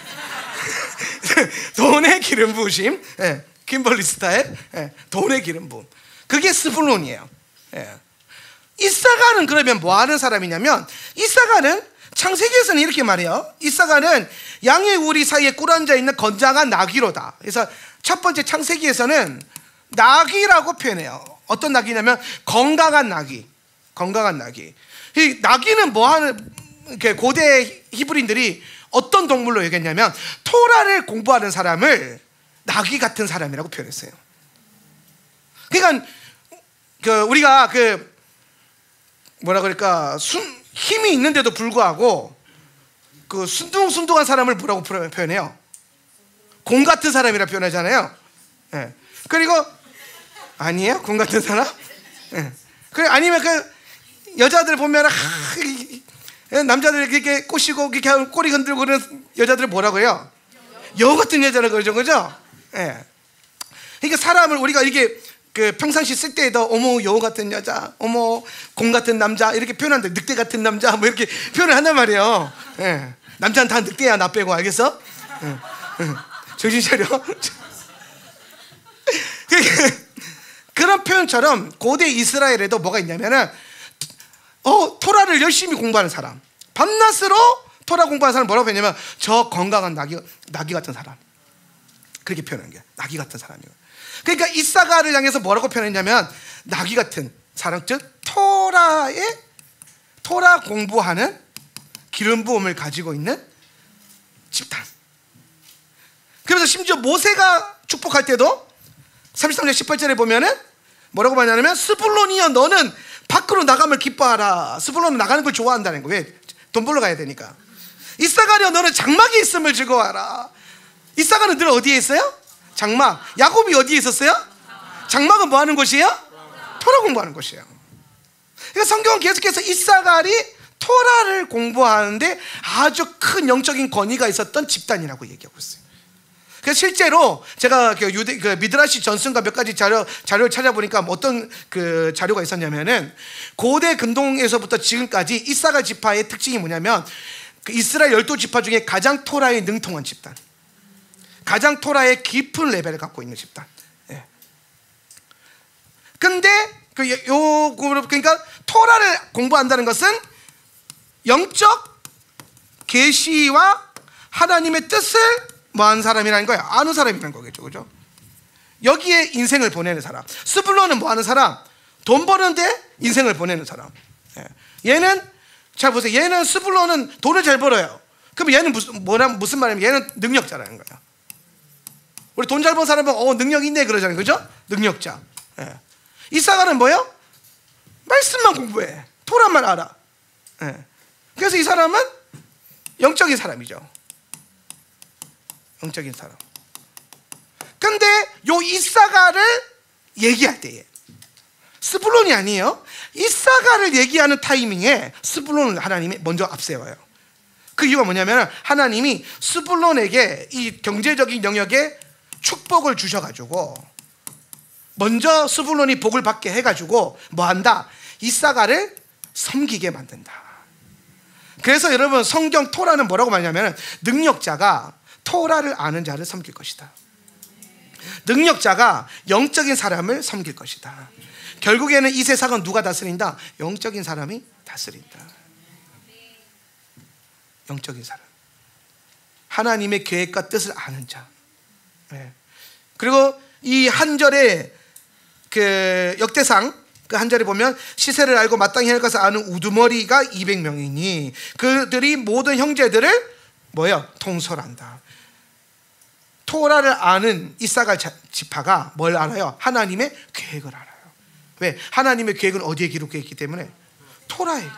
돈의 기름 부으심. 예, kimberly 스타일. 예, 돈의 기름 부음. 그게 스불론이에요. 예. 이사가는 그러면 뭐 하는 사람이냐면 이사가는 창세기에서는 이렇게 말해요. 이사가는 양의 우리 사이에 꿀 앉아 있는 건장한 나귀로다. 그래서 첫 번째 창세기에서는 나귀라고 표현해요. 어떤 나귀냐면 건강한 나귀. 건강한 나귀. 이 나귀는 뭐 하는, 고대 히브리인들이 어떤 동물로 얘기했냐면 토라를 공부하는 사람을 나귀 같은 사람이라고 표현했어요. 그러니까 우리가 뭐라 그럴까, 힘이 있는데도 불구하고 순둥순둥한 사람을 뭐라고 표현해요? 곰 같은 사람이라 표현하잖아요. 예. 그리고 아니에요? 곰 같은 사람? 예. 그래, 아니면 여자들 보면 남자들 이렇게 꼬시고 이렇게 하면 꼬리 흔들고 그러는 여자들 뭐라고 해요? 여우 같은 여자를 그러죠, 그죠? 예. 그러니까 사람을 우리가 이게 평상시 쓸 때에도 어머 여우 같은 여자, 어머 곰 같은 남자 이렇게 표현하는데 늑대 같은 남자 뭐 이렇게 표현을 한단 말이에요. 예. 남자는 다 늑대야, 나 빼고. 알겠어? 예. 정신 차려. 그런 표현처럼 고대 이스라엘에도 뭐가 있냐면은 토라를 열심히 공부하는 사람, 밤낮으로 토라 공부하는 사람 뭐라고 했냐면 저 건강한 나귀 같은 사람, 그렇게 표현하는 게 나귀 같은 사람이에요. 그러니까 이사가를 향해서 뭐라고 표현했냐면 나귀 같은 사람, 즉 토라 공부하는 기름 부음을 가지고 있는 집단. 그래서 심지어 모세가 축복할 때도 33장 18절에 보면은 뭐라고 말하냐면 스불론이여 너는 밖으로 나감을 기뻐하라. 스불론은 나가는 걸 좋아한다는 거예요. 왜? 돈 벌러 가야 되니까. 이사가리여 너는 장막에 있음을 즐거워하라. 이사가는 늘 어디에 있어요? 장막. 야곱이 어디에 있었어요? 장막은 뭐 하는 곳이에요? 토라 공부하는 곳이에요. 그러니까 성경은 계속해서 이사갈이 토라를 공부하는데 아주 큰 영적인 권위가 있었던 집단이라고 얘기하고 있어요. 그래서 실제로 제가 미드라시 전승과 몇 가지 자료를 찾아보니까 어떤 자료가 있었냐면은 고대 근동에서부터 지금까지 이사갈 지파의 특징이 뭐냐면 이스라엘 12지파 중에 가장 토라에 능통한 집단, 가장 토라의 깊은 레벨을 갖고 있는 집단. 예. 근데 그러니까 토라를 공부한다는 것은 영적 계시와 하나님의 뜻을 뭐 하는 사람이라는 거야? 아는 사람이라는 거겠죠, 그죠? 여기에 인생을 보내는 사람. 스불론은 뭐 하는 사람? 돈 버는데 인생을 보내는 사람. 예. 얘는 잘 보세요. 얘는 스불론은 돈을 잘 벌어요. 그럼 얘는 무슨 말이냐면 얘는 능력자라는 거야. 우리 돈 잘 버는 사람은 능력 있네 그러잖아요, 그죠? 능력자. 예. 이사가는 뭐예요? 말씀만 공부해. 토라만 알아. 예. 그래서 이 사람은 영적인 사람이죠. 영적인 사람. 근데 요 이사가를 얘기할 때에 스불론이 아니에요. 이사가를 얘기하는 타이밍에 스불론을 하나님이 먼저 앞세워요. 그 이유가 뭐냐면 하나님이 스불론에게 이 경제적인 영역에 축복을 주셔가지고 먼저 스불론이 복을 받게 해가지고 뭐한다? 이사가를 섬기게 만든다. 그래서 여러분 성경 토라는 뭐라고 말하냐면 능력자가 토라를 아는 자를 섬길 것이다. 능력자가 영적인 사람을 섬길 것이다. 결국에는 이 세상은 누가 다스린다? 영적인 사람이 다스린다. 영적인 사람, 하나님의 계획과 뜻을 아는 자. 그리고 이 한 절에 그 역대상 그 한 절에 보면 시세를 알고 마땅히 할 것을 아는 우두머리가 200명이니 그들이 모든 형제들을 뭐야? 통솔한다. 토라를 아는 이사갈 지파가 뭘 알아요? 하나님의 계획을 알아요. 왜? 하나님의 계획은 어디에 기록되어 있기 때문에? 토라에.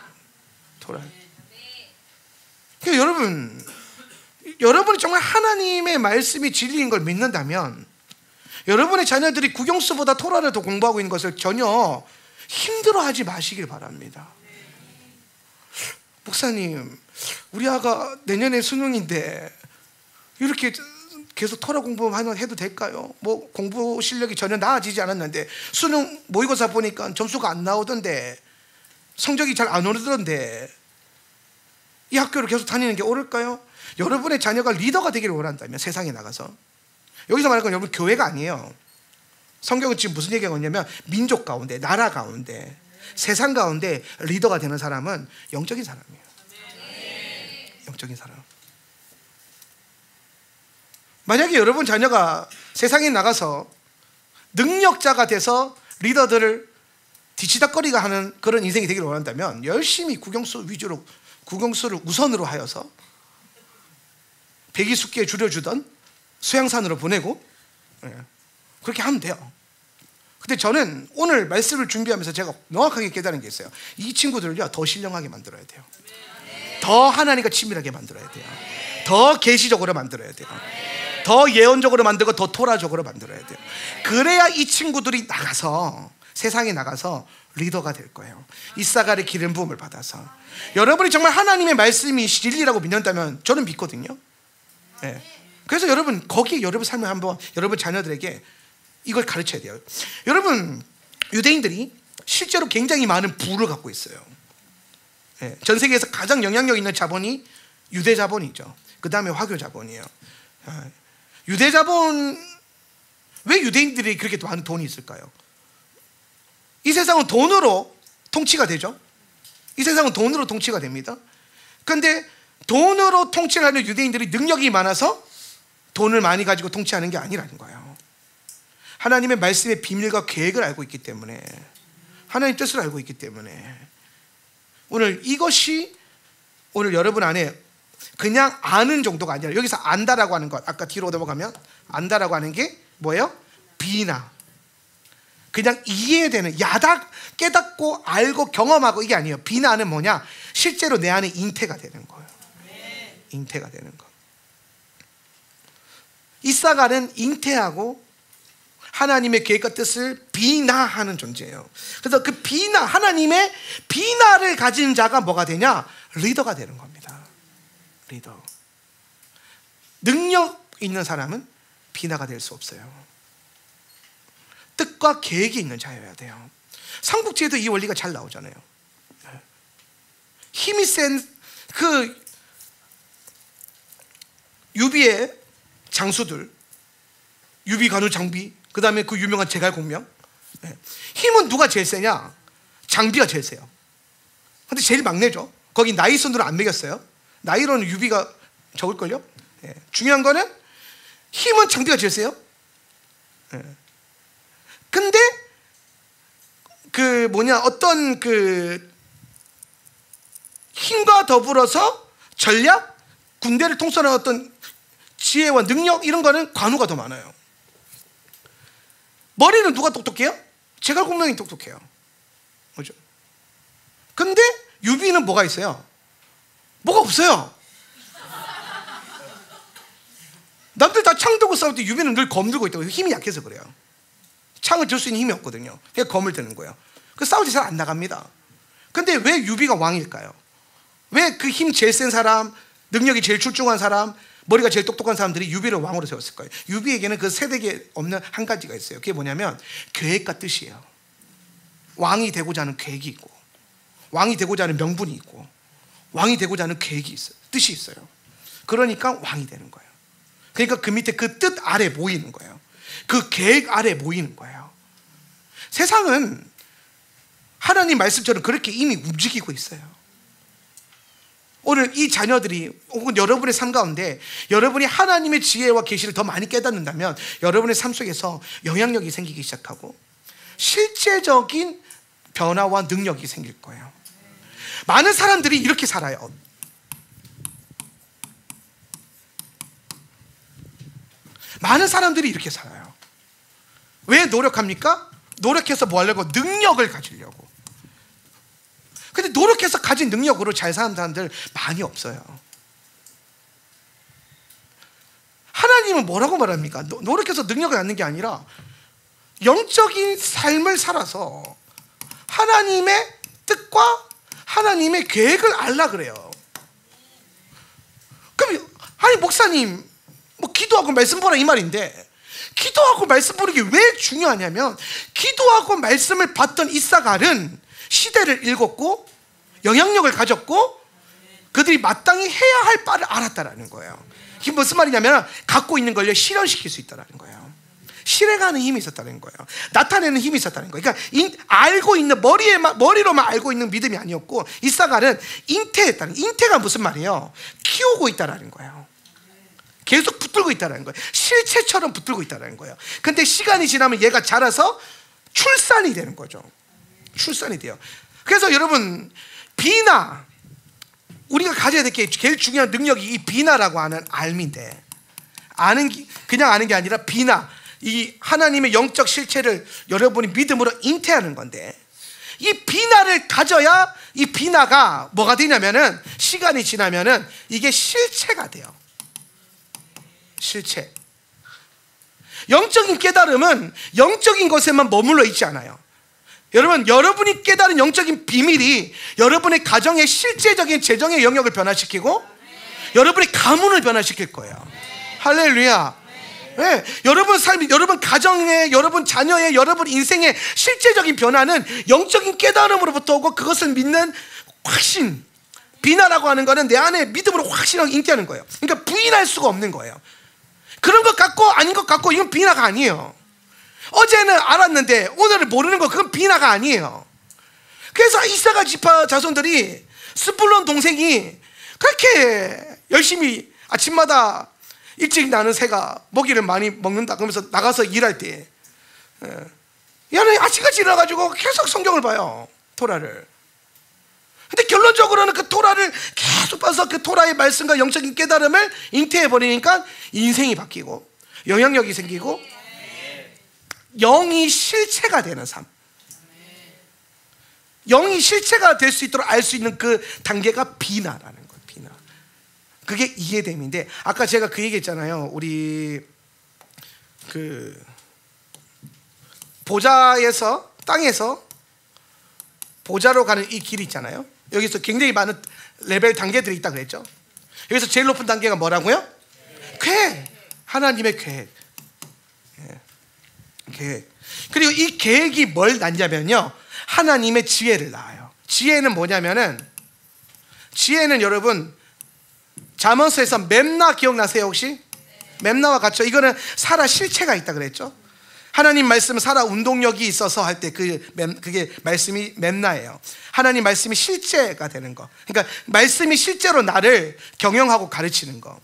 그러니까 여러분이 정말 하나님의 말씀이 진리인 걸 믿는다면 여러분의 자녀들이 국영수보다 토라를 더 공부하고 있는 것을 전혀 힘들어하지 마시길 바랍니다. 목사님, 우리 아가 내년에 수능인데 이렇게 계속 토라 공부만 해도 될까요? 뭐 공부 실력이 전혀 나아지지 않았는데 수능 모의고사 보니까 점수가 안 나오던데 성적이 잘 안 오르던데 이 학교를 계속 다니는 게 옳을까요? 여러분의 자녀가 리더가 되기를 원한다면 세상에 나가서, 여기서 말하는 건 여러분 교회가 아니에요. 성경은 지금 무슨 얘기가 있냐면 민족 가운데, 나라 가운데, 세상 가운데 리더가 되는 사람은 영적인 사람이에요. 영적인 사람. 만약에 여러분 자녀가 세상에 나가서 능력자가 돼서 리더들을 뒤치다거리가 하는 그런 인생이 되기를 원한다면 열심히 국영수를 우선으로 하여서 백이숙기에 줄여주던 수양산으로 보내고 그렇게 하면 돼요. 근데 저는 오늘 말씀을 준비하면서 제가 명확하게 깨달은 게 있어요. 이 친구들을요 더 신령하게 만들어야 돼요. 더 하나님과 친밀하게 만들어야 돼요. 더 계시적으로 만들어야 돼요. 더 예언적으로 만들고 더 토라적으로 만들어야 돼요. 그래야 이 친구들이 나가서 세상에 나가서 리더가 될 거예요. 이사갈의 기름 부음을 받아서. 여러분이 정말 하나님의 말씀이 진리라고 믿는다면 저는 믿거든요. 그래서 여러분 거기에 여러분 삶을 한번 여러분 자녀들에게 이걸 가르쳐야 돼요. 여러분 유대인들이 실제로 굉장히 많은 부를 갖고 있어요. 전 세계에서 가장 영향력 있는 자본이 유대 자본이죠. 그 다음에 화교 자본이에요. 유대 자본, 왜 유대인들이 그렇게 많은 돈이 있을까요? 이 세상은 돈으로 통치가 되죠. 이 세상은 돈으로 통치가 됩니다. 그런데 돈으로 통치를 하는 유대인들이 능력이 많아서 돈을 많이 가지고 통치하는 게 아니라는 거예요. 하나님의 말씀의 비밀과 계획을 알고 있기 때문에, 하나님의 뜻을 알고 있기 때문에 오늘 이것이 오늘 여러분 안에 그냥 아는 정도가 아니라, 여기서 안다라고 하는 것, 아까 뒤로 넘어가면 안다라고 하는 게 뭐예요? 비나, 그냥 이해되는, 야닥 깨닫고 알고 경험하고 이게 아니에요. 비나는 뭐냐? 실제로 내 안에 잉태가 되는 거예요. 잉태가 되는 거. 이사갈은 잉태하고 하나님의 계획과 뜻을 비나하는 존재예요. 그래서 그 비나, 하나님의 비나를 가진 자가 뭐가 되냐? 리더가 되는 겁니다. 리더. 능력 있는 사람은 비나가 될 수 없어요. 뜻과 계획이 있는 자여야 돼요. 삼국지에도 이 원리가 잘 나오잖아요. 힘이 센 그 유비의 장수들, 유비, 간우, 장비, 그 다음에 그 유명한 제갈공명. 힘은 누가 제일 세냐? 장비가 제일 세요. 근데 제일 막내죠. 거기 나이 순으로 안 매겼어요. 나이로는 유비가 적을걸요. 중요한 거는 힘은 장비가 제일 세요. 근데 그 뭐냐, 어떤 그 힘과 더불어서 전략, 군대를 통솔하는 어떤 지혜와 능력, 이런 거는 관우가 더 많아요. 머리는 누가 똑똑해요? 제갈공명이 똑똑해요. 그죠? 근데 유비는 뭐가 있어요? 뭐가 없어요. 남들 다 창 들고 싸울 때 유비는 늘 검 들고 있다고. 힘이 약해서 그래요. 창을 들 수 있는 힘이 없거든요. 그냥 검을 드는 거예요. 그 싸울 때 잘 안 나갑니다. 근데 왜 유비가 왕일까요? 왜 그 힘 제일 센 사람, 능력이 제일 출중한 사람, 머리가 제일 똑똑한 사람들이 유비를 왕으로 세웠을 거예요. 유비에게는 그 세대에 없는 한 가지가 있어요. 그게 뭐냐면 계획과 뜻이에요. 왕이 되고자 하는 계획이 있고, 왕이 되고자 하는 명분이 있고, 왕이 되고자 하는 계획이 있어요. 뜻이 있어요. 그러니까 왕이 되는 거예요. 그러니까 그 밑에 그 뜻 아래 모이는 거예요. 그 계획 아래 모이는 거예요. 세상은 하나님 말씀처럼 그렇게 이미 움직이고 있어요. 오늘 이 자녀들이 혹은 여러분의 삶 가운데 여러분이 하나님의 지혜와 계시를 더 많이 깨닫는다면 여러분의 삶 속에서 영향력이 생기기 시작하고 실제적인 변화와 능력이 생길 거예요. 많은 사람들이 이렇게 살아요. 많은 사람들이 이렇게 살아요. 왜 노력합니까? 노력해서 뭐 하려고? 능력을 가지려고. 근데 노력해서 가진 능력으로 잘 사는 사람들 많이 없어요. 하나님은 뭐라고 말합니까? 노력해서 능력을 갖는 게 아니라 영적인 삶을 살아서 하나님의 뜻과 하나님의 계획을 알라 그래요. 그럼 아니 목사님 뭐 기도하고 말씀 보라 이 말인데, 기도하고 말씀 보는 게 왜 중요하냐면 기도하고 말씀을 받던 이사갈은 시대를 읽었고 영향력을 가졌고 그들이 마땅히 해야 할 바를 알았다라는 거예요. 이게 무슨 말이냐면 갖고 있는 걸 실현시킬 수 있다라는 거예요. 실행하는 힘이 있었다는 거예요. 나타내는 힘이 있었다는 거예요. 그러니까 알고 있는 머리로만 알고 있는 믿음이 아니었고 이사갈은 잉태했다는, 잉태가 무슨 말이에요? 키우고 있다라는 거예요. 계속 붙들고 있다는 거예요. 실체처럼 붙들고 있다는 거예요. 근데 시간이 지나면 얘가 자라서 출산이 되는 거죠. 출산이 돼요. 그래서 여러분 비나, 우리가 가져야 될 게 제일 중요한 능력이 이 비나라고 하는 알미인데, 그냥 아는 게 아니라 비나, 이 하나님의 영적 실체를 여러분이 믿음으로 잉태하는 건데, 이 비나를 가져야 이 비나가 뭐가 되냐면은 시간이 지나면은 이게 실체가 돼요. 실체. 영적인 깨달음은 영적인 것에만 머물러 있지 않아요. 여러분, 여러분이 깨달은 영적인 비밀이 여러분의 가정의 실제적인 재정의 영역을 변화시키고 여러분의 가문을 변화시킬 거예요. 할렐루야. 네, 여러분 삶이, 여러분 가정의, 여러분 자녀의, 여러분 인생의 실제적인 변화는 영적인 깨달음으로부터 오고 그것을 믿는 확신. 비나라고 하는 거는 내 안에 믿음으로 확신하게 잉태하는 거예요. 그러니까 부인할 수가 없는 거예요. 그런 것 같고 아닌 것 같고 이건 비나가 아니에요. 어제는 알았는데 오늘은 모르는 거, 그건 비나가 아니에요. 그래서 이사갈 지파 자손들이 스불론 동생이 그렇게 열심히 아침마다 일찍 나는 새가 먹이를 많이 먹는다 그러면서 나가서 일할 때 얘는 아침같이 일어나가지고 계속 성경을 봐요. 토라를. 근데 결론적으로는 그 토라를 계속 봐서 그 토라의 말씀과 영적인 깨달음을 잉태해버리니까 인생이 바뀌고 영향력이 생기고 영이 실체가 되는 삶. 영이 실체가 될 수 있도록 알 수 있는 그 단계가 비나라는 거예요. 비나. 그게 이해됨인데, 아까 제가 그 얘기했잖아요. 우리 그 보좌에서, 땅에서 보좌로 가는 이 길이 있잖아요. 여기서 굉장히 많은 레벨 단계들이 있다 그랬죠. 여기서 제일 높은 단계가 뭐라고요? 계획. 하나님의 계획. 계획. 그리고 이 계획이 뭘 낳냐면요, 하나님의 지혜를 낳아요. 지혜는 뭐냐면은, 지혜는 여러분 잠언서에서 맵나 기억나세요 혹시? 맵나와 같죠. 이거는 살아 실체가 있다 그랬죠. 하나님 말씀은 살아 운동력이 있어서 할 때 그게 말씀이 맵나예요. 하나님 말씀이 실제가 되는 거. 그러니까 말씀이 실제로 나를 경영하고 가르치는 거.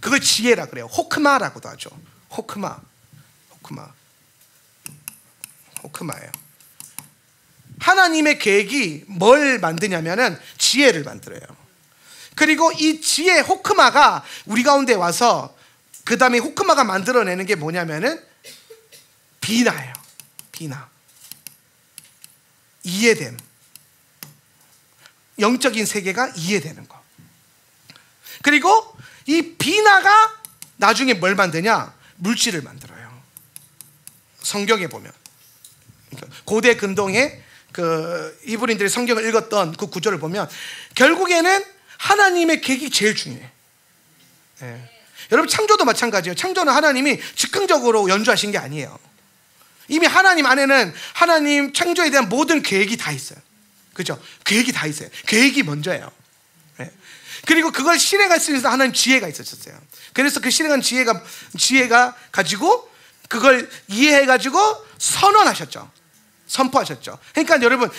그걸 지혜라 그래요. 호크마라고도 하죠. 호크마예요. 하나님의 계획이 뭘 만드냐면은 지혜를 만들어요. 그리고 이 지혜 호크마가 우리 가운데 와서 그 다음에 호크마가 만들어내는 게 뭐냐면은 비나예요. 비나. 이해됨. 영적인 세계가 이해되는 거. 그리고 이 비나가 나중에 뭘 만드냐? 물질을 만들어요. 성경에 보면 고대 근동에 그 이브리인들이 성경을 읽었던 그 구조를 보면 결국에는 하나님의 계획이 제일 중요해. 예. 여러분 창조도 마찬가지예요. 창조는 하나님이 즉흥적으로 연주하신 게 아니에요. 이미 하나님 안에는 하나님 창조에 대한 모든 계획이 다 있어요. 그죠? 계획이 다 있어요. 계획이 먼저예요. 예. 그리고 그걸 실행할 수 있는 하나님 지혜가 있었어요. 그래서 그 실행한 지혜가 가지고 그걸 이해해가지고 선언하셨죠. 선포하셨죠. 그러니까 여러분,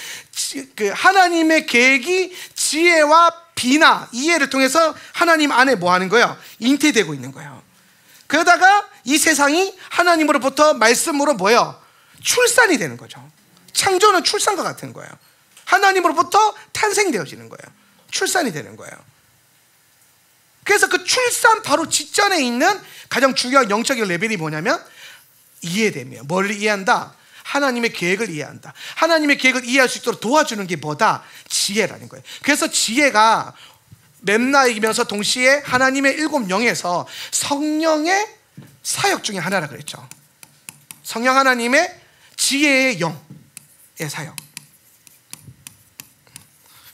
그 하나님의 계획이 지혜와 비나 이해를 통해서 하나님 안에 뭐 하는 거예요? 잉태되고 있는 거예요. 그러다가 이 세상이 하나님으로부터 말씀으로 뭐예요? 출산이 되는 거죠. 창조는 출산과 같은 거예요. 하나님으로부터 탄생되어지는 거예요. 출산이 되는 거예요. 그래서 그 출산 바로 직전에 있는 가장 중요한 영적인 레벨이 뭐냐면 이해됨이에요. 뭘 이해한다? 하나님의 계획을 이해한다. 하나님의 계획을 이해할 수 있도록 도와주는 게 뭐다? 지혜라는 거예요. 그래서 지혜가 렘나이면서 동시에 하나님의 7영에서 성령의 사역 중에 하나라 그랬죠. 성령 하나님의 지혜의 영의 사역.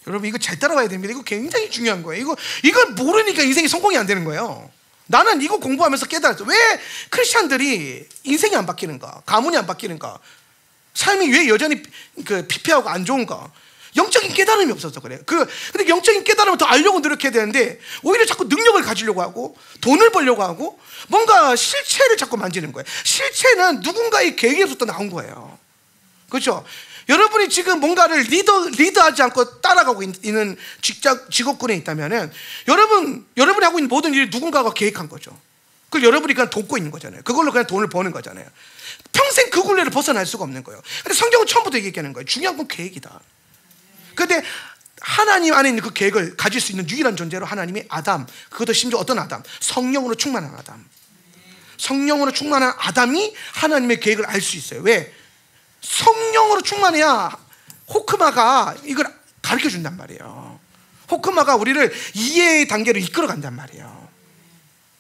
여러분 이거 잘 따라와야 됩니다. 이거 굉장히 중요한 거예요. 이걸 모르니까 인생이 성공이 안 되는 거예요. 나는 이거 공부하면서 깨달았어. 왜 크리스찬들이 인생이 안 바뀌는가? 가문이 안 바뀌는가? 삶이 왜 여전히 피폐하고 안 좋은가? 영적인 깨달음이 없어서 그래요. 근데 영적인 깨달음을 더 알려고 노력해야 되는데 오히려 자꾸 능력을 가지려고 하고 돈을 벌려고 하고 뭔가 실체를 자꾸 만지는 거예요. 실체는 누군가의 계획에서부터 나온 거예요. 그렇죠? 여러분이 지금 뭔가를 리드하지 않고 따라가고 있는 직업군에 있다면은 여러분이 하고 있는 모든 일이 누군가가 계획한 거죠. 그걸 여러분이 그냥 돕고 있는 거잖아요. 그걸로 그냥 돈을 버는 거잖아요. 평생 그 굴레를 벗어날 수가 없는 거예요. 근데 성경은 처음부터 얘기하는 거예요. 중요한 건 계획이다. 근데 하나님 안에 있는 그 계획을 가질 수 있는 유일한 존재로 하나님이 아담, 그것도 심지어 어떤 아담? 성령으로 충만한 아담. 성령으로 충만한 아담이 하나님의 계획을 알 수 있어요. 왜? 성령으로 충만해야 호크마가 이걸 가르쳐 준단 말이에요. 호크마가 우리를 이해의 단계로 이끌어 간단 말이에요.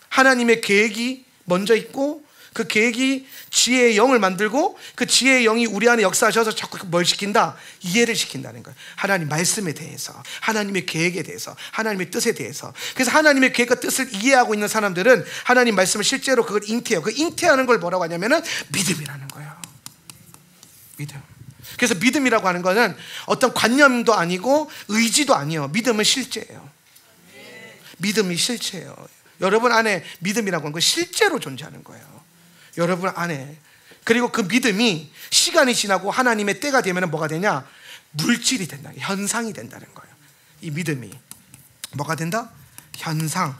하나님의 계획이 먼저 있고 그 계획이 지혜의 영을 만들고 그 지혜의 영이 우리 안에 역사하셔서 자꾸 뭘 시킨다? 이해를 시킨다는 거예요. 하나님 말씀에 대해서, 하나님의 계획에 대해서, 하나님의 뜻에 대해서. 그래서 하나님의 계획과 뜻을 이해하고 있는 사람들은 하나님 말씀을 실제로 그걸 잉태해요. 그 잉태하는 걸 뭐라고 하냐면은 믿음이라는 거예요. 믿음. 그래서 믿음이라고 하는 거는 어떤 관념도 아니고 의지도 아니에요. 믿음은 실제예요. 믿음이 실체예요. 여러분 안에 믿음이라고 하는 건 실제로 존재하는 거예요. 여러분 안에. 그리고 그 믿음이 시간이 지나고 하나님의 때가 되면 뭐가 되냐? 물질이 된다. 현상이 된다는 거예요. 이 믿음이 뭐가 된다? 현상.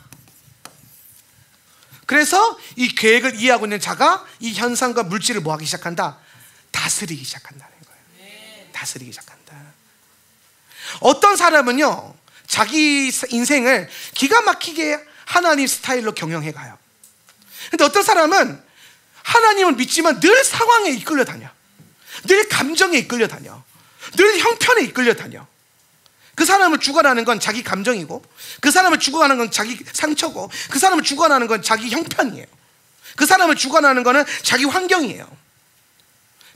그래서 이 계획을 이해하고 있는 자가 이 현상과 물질을 뭐 하기 시작한다? 다스리기 시작한다는 거예요. 다스리기 시작한다. 어떤 사람은요 자기 인생을 기가 막히게 하나님 스타일로 경영해 가요. 근데 어떤 사람은 하나님을 믿지만 늘 상황에 이끌려 다녀. 늘 감정에 이끌려 다녀. 늘 형편에 이끌려 다녀. 그 사람을 죽어나는 건 자기 감정이고, 그 사람을 죽어가는 건 자기 상처고, 그 사람을 죽어나는 건 자기 형편이에요. 그 사람을 죽어나는 거는 자기 환경이에요.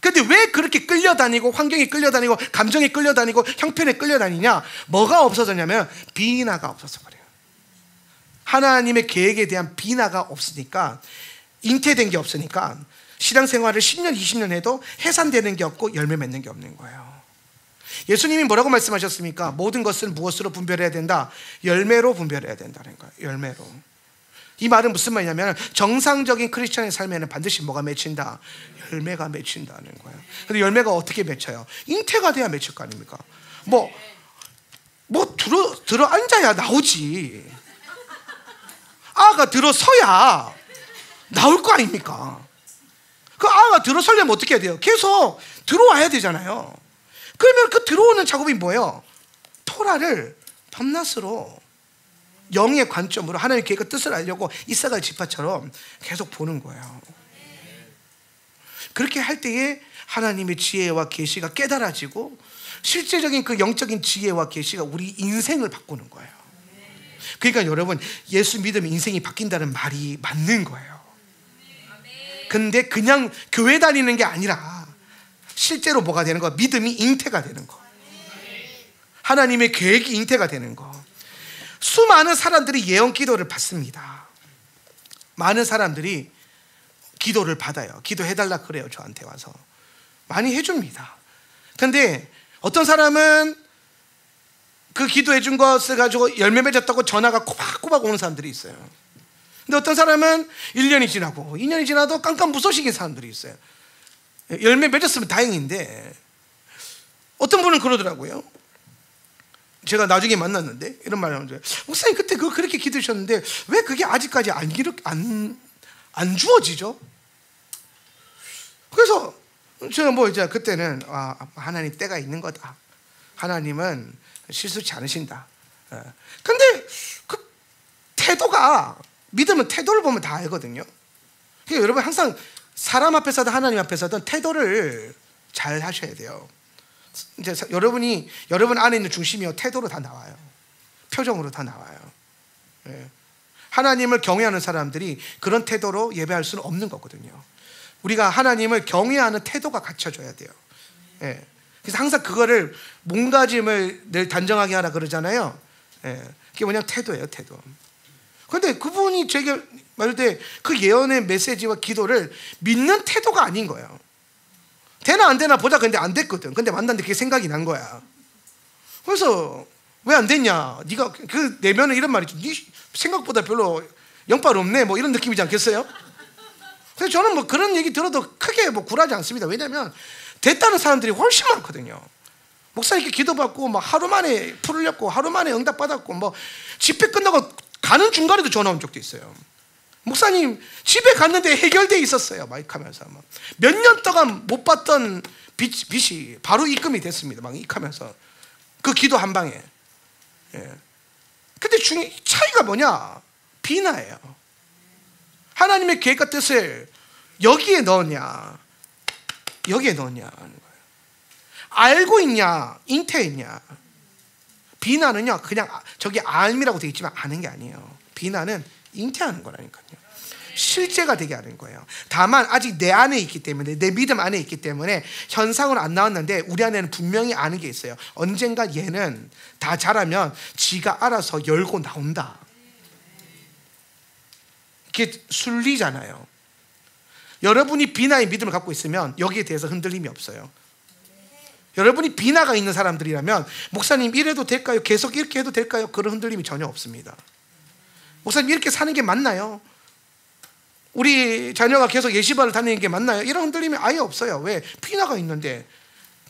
근데 왜 그렇게 끌려다니고 환경에 끌려다니고 감정에 끌려다니고 형편에 끌려다니냐? 뭐가 없어졌냐면 비나가 없어서 그래요. 하나님의 계획에 대한 비나가 없으니까, 잉태된 게 없으니까 신앙생활을 10년 20년 해도 해산되는 게 없고 열매 맺는 게 없는 거예요. 예수님이 뭐라고 말씀하셨습니까? 모든 것을 무엇으로 분별해야 된다? 열매로 분별해야 된다는 거예요. 열매로. 이 말은 무슨 말이냐면 정상적인 크리스천의 삶에는 반드시 뭐가 맺힌다? 열매가 맺힌다는 거예요. 근데 열매가 어떻게 맺혀요? 잉태가 돼야 맺힐 거 아닙니까? 뭐 들어 앉아야 나오지. 아가 들어서야 나올 거 아닙니까? 그 아가 들어서려면 어떻게 해야 돼요? 계속 들어와야 되잖아요. 그러면 그 들어오는 작업이 뭐예요? 토라를 밤낮으로 영의 관점으로 하나님의 계획과 뜻을 알려고 이사갈 지파처럼 계속 보는 거예요. 그렇게 할 때에 하나님의 지혜와 계시가 깨달아지고 실제적인 그 영적인 지혜와 계시가 우리 인생을 바꾸는 거예요. 그러니까 여러분, 예수 믿으면 인생이 바뀐다는 말이 맞는 거예요. 근데 그냥 교회 다니는 게 아니라 실제로 뭐가 되는 거? 믿음이 잉태가 되는 거. 하나님의 계획이 잉태가 되는 거. 수많은 사람들이 예언 기도를 받습니다. 많은 사람들이 기도를 받아요. 기도해달라 그래요. 저한테 와서 많이 해줍니다. 근데 어떤 사람은 그 기도해 준 것을 가지고 열매 맺었다고 전화가 꼬박꼬박 오는 사람들이 있어요. 근데 어떤 사람은 1년이 지나고 2년이 지나도 깜깜무소식인 사람들이 있어요. 열매 맺었으면 다행인데 어떤 분은 그러더라고요. 제가 나중에 만났는데 이런 말을 하면서, 목사님 그때 그렇게 기도하셨는데 왜 그게 아직까지 안 주어지죠? 그래서 제가 뭐 이제 그때는 하나님 때가 있는 거다. 하나님은 실수치 않으신다. 근데 그 태도가, 믿음은 태도를 보면 다 알거든요. 그러니까 여러분 항상 사람 앞에서든 하나님 앞에서든 태도를 잘 하셔야 돼요. 이제 여러분 안에 있는 중심이요, 태도로 다 나와요. 표정으로 다 나와요. 하나님을 경외하는 사람들이 그런 태도로 예배할 수는 없는 거거든요. 우리가 하나님을 경외하는 태도가 갖춰져야 돼요. 그래서 항상 그거를 몸가짐을 늘 단정하게 하라 그러잖아요. 그게 뭐냐면 태도예요, 태도. 그런데 그분이 제게 말할 때 그 예언의 메시지와 기도를 믿는 태도가 아닌 거예요. 되나 안 되나 보자. 근데 안 됐거든. 근데 만났는데 그게 생각이 난 거야. 그래서 왜 안 됐냐? 네가 그 내면은 이런 말이죠. 네 생각보다 별로 영빨 없네. 뭐 이런 느낌이지 않겠어요? 그래서 저는 뭐 그런 얘기 들어도 크게 뭐 굴하지 않습니다. 왜냐하면 됐다는 사람들이 훨씬 많거든요. 목사님께 기도받고 막 하루 만에 풀렸고 하루 만에 응답 받았고 뭐 집회 끝나고 가는 중간에도 전화 온 적도 있어요. 목사님 집에 갔는데 해결돼 있었어요. 막 하면서 몇 년 동안 못 받던 빚이 바로 입금이 됐습니다. 막 하면서 그 기도 한 방에. 근데 차이가 뭐냐? 비나예요. 하나님의 계획과 뜻을 여기에 넣었냐, 여기에 넣었냐 하는 거예요. 알고 있냐, 잉태했냐. 비나는요, 그냥 저기 알미라고 되어 있지만 아는 게 아니에요. 비나는 잉태하는 거라니까요. 실제가 되게 하는 거예요. 다만 아직 내 안에 있기 때문에, 내 믿음 안에 있기 때문에 현상으로 안 나왔는데 우리 안에는 분명히 아는 게 있어요. 언젠가 얘는 다 자라면 지가 알아서 열고 나온다. 이게 순리잖아요. 여러분이 비나의 믿음을 갖고 있으면 여기에 대해서 흔들림이 없어요. 여러분이 비나가 있는 사람들이라면 목사님 이래도 될까요? 계속 이렇게 해도 될까요? 그런 흔들림이 전혀 없습니다. 목사님 이렇게 사는 게 맞나요? 우리 자녀가 계속 예시반을 다니는 게 맞나요? 이런 흔들림이 아예 없어요. 왜? 비나가 있는데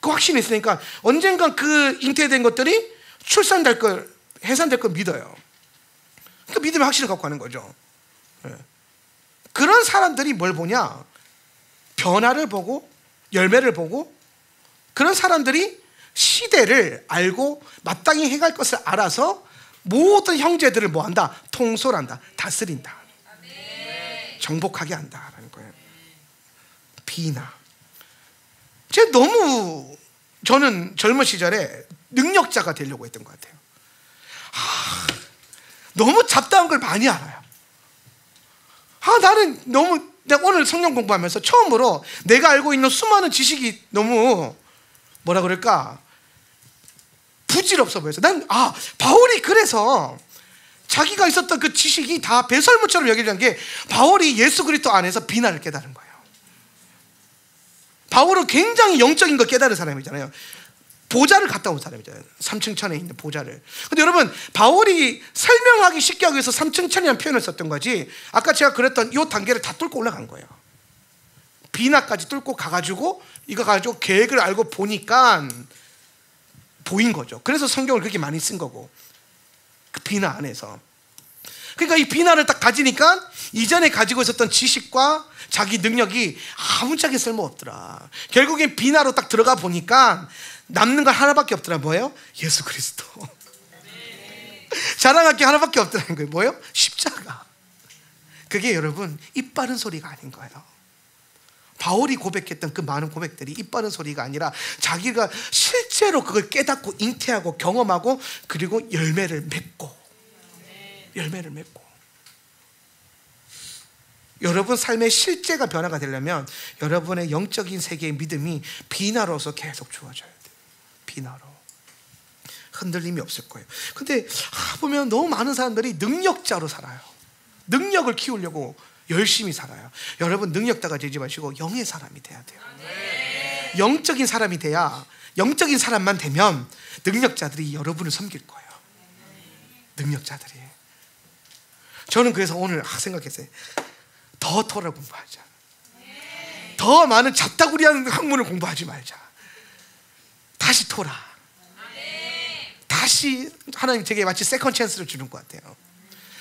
그 확신이 있으니까 언젠간 그 잉태된 것들이 출산될 걸, 해산될 걸 믿어요. 그 믿음의 확신을 갖고 가는 거죠. 그런 사람들이 뭘 보냐? 변화를 보고 열매를 보고, 그런 사람들이 시대를 알고 마땅히 해갈 것을 알아서 모든 형제들을 뭐한다? 통솔한다, 다스린다, 정복하게 한다라는 거예요. 비나. 저는 젊은 시절에 능력자가 되려고 했던 것 같아요. 너무 잡다한 걸 많이 알아요. 나는 내가 오늘 성경 공부하면서 처음으로 내가 알고 있는 수많은 지식이 너무 뭐라 그럴까? 부질없어 보여서 바울이 그래서 자기가 있었던 그 지식이 다 배설물처럼 여기려는 게 바울이 예수 그리스도 안에서 비나를 깨달은 거예요. 바울은 굉장히 영적인 걸 깨달은 사람이잖아요. 보좌를 갔다 온 사람이잖아요. 3층 천에 있는 보좌를. 근데 여러분, 바울이 설명하기 쉽게 하기 위해서 3층 천이라는 표현을 썼던 거지, 아까 제가 그랬던 이 단계를 다 뚫고 올라간 거예요. 비나까지 뚫고 가가지고 이거 가지고 계획을 알고 보니까 보인 거죠. 그래서 성경을 그렇게 많이 쓴 거고, 그 비나 안에서. 그러니까 이 비나를 딱 가지니까 이전에 가지고 있었던 지식과 자기 능력이 아무짝에 쓸모없더라. 결국엔 비나로 딱 들어가 보니까 남는 건 하나밖에 없더라. 뭐예요? 예수 그리스도. 자랑할 게 하나밖에 없더라는 거예요. 뭐예요? 십자가. 그게 여러분 입 바른 소리가 아닌 거예요. 바울이 고백했던 그 많은 고백들이 입 바른 소리가 아니라 자기가 실제로 그걸 깨닫고 잉태하고 경험하고, 그리고 열매를 맺고. 여러분 삶의 실제가 변화가 되려면 여러분의 영적인 세계의 믿음이 비나로서 계속 주어져야 돼요. 비나로. 흔들림이 없을 거예요. 근데 보면 너무 많은 사람들이 능력자로 살아요. 능력을 키우려고 열심히 살아요. 여러분, 능력자가 되지 마시고 영의 사람이 돼야 돼요. 영적인 사람이 돼야, 영적인 사람만 되면 능력자들이 여러분을 섬길 거예요. 능력자들이. 저는 그래서 오늘 생각했어요. 더 토라를 공부하자. 더 많은 잡다구리한 학문을 공부하지 말자. 다시 토라. 다시 하나님 제게 마치 세컨 찬스를 주는 것 같아요.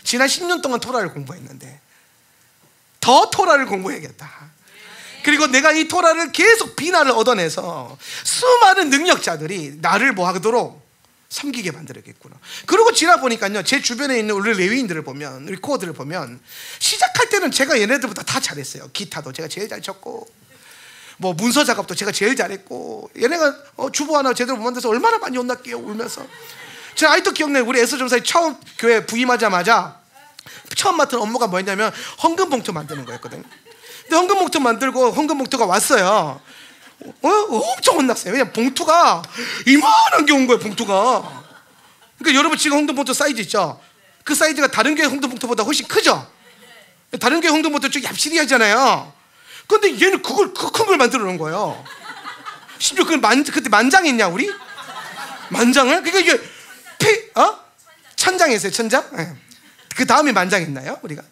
지난 10년 동안 토라를 공부했는데 더 토라를 공부해야겠다. 그리고 내가 이 토라를 계속 비난을 얻어내서 수많은 능력자들이 나를 뭐 하도록 섬기게 만들었겠구나. 그러고 지나 보니까요, 제 주변에 있는 우리 레위인들을 보면, 우리 코어들을 보면, 시작할 때는 제가 얘네들보다 다 잘했어요. 기타도 제가 제일 잘 쳤고, 뭐 문서 작업도 제가 제일 잘했고, 얘네가 주보 하나 제대로 못 만들어서 얼마나 많이 혼났게요, 울면서. 제가 아직도 기억나요. 우리 에스더 전사에 처음 교회 부임하자마자 처음 맡은 업무가 뭐였냐면 헌금 봉투 만드는 거였거든요. 근데 헌금 봉투 만들고 헌금 봉투가 왔어요. 엄청 혼났어요. 왜냐면 봉투가 이만한 게 온 거예요, 봉투가. 그러니까 여러분 지금 헌금 봉투 사이즈 있죠? 그 사이즈가 다른 교회 헌금 봉투보다 훨씬 크죠? 다른 교회 헌금 봉투 좀 얍실히 하잖아요. 근데 얘는 그걸 그 큰 걸 만들어 놓은 거예요. 심지어 그때 만장했냐 우리? 만장을? 그러니까 이게 천장했어요, 천장? 네. 그 다음에 만장했나요 우리가?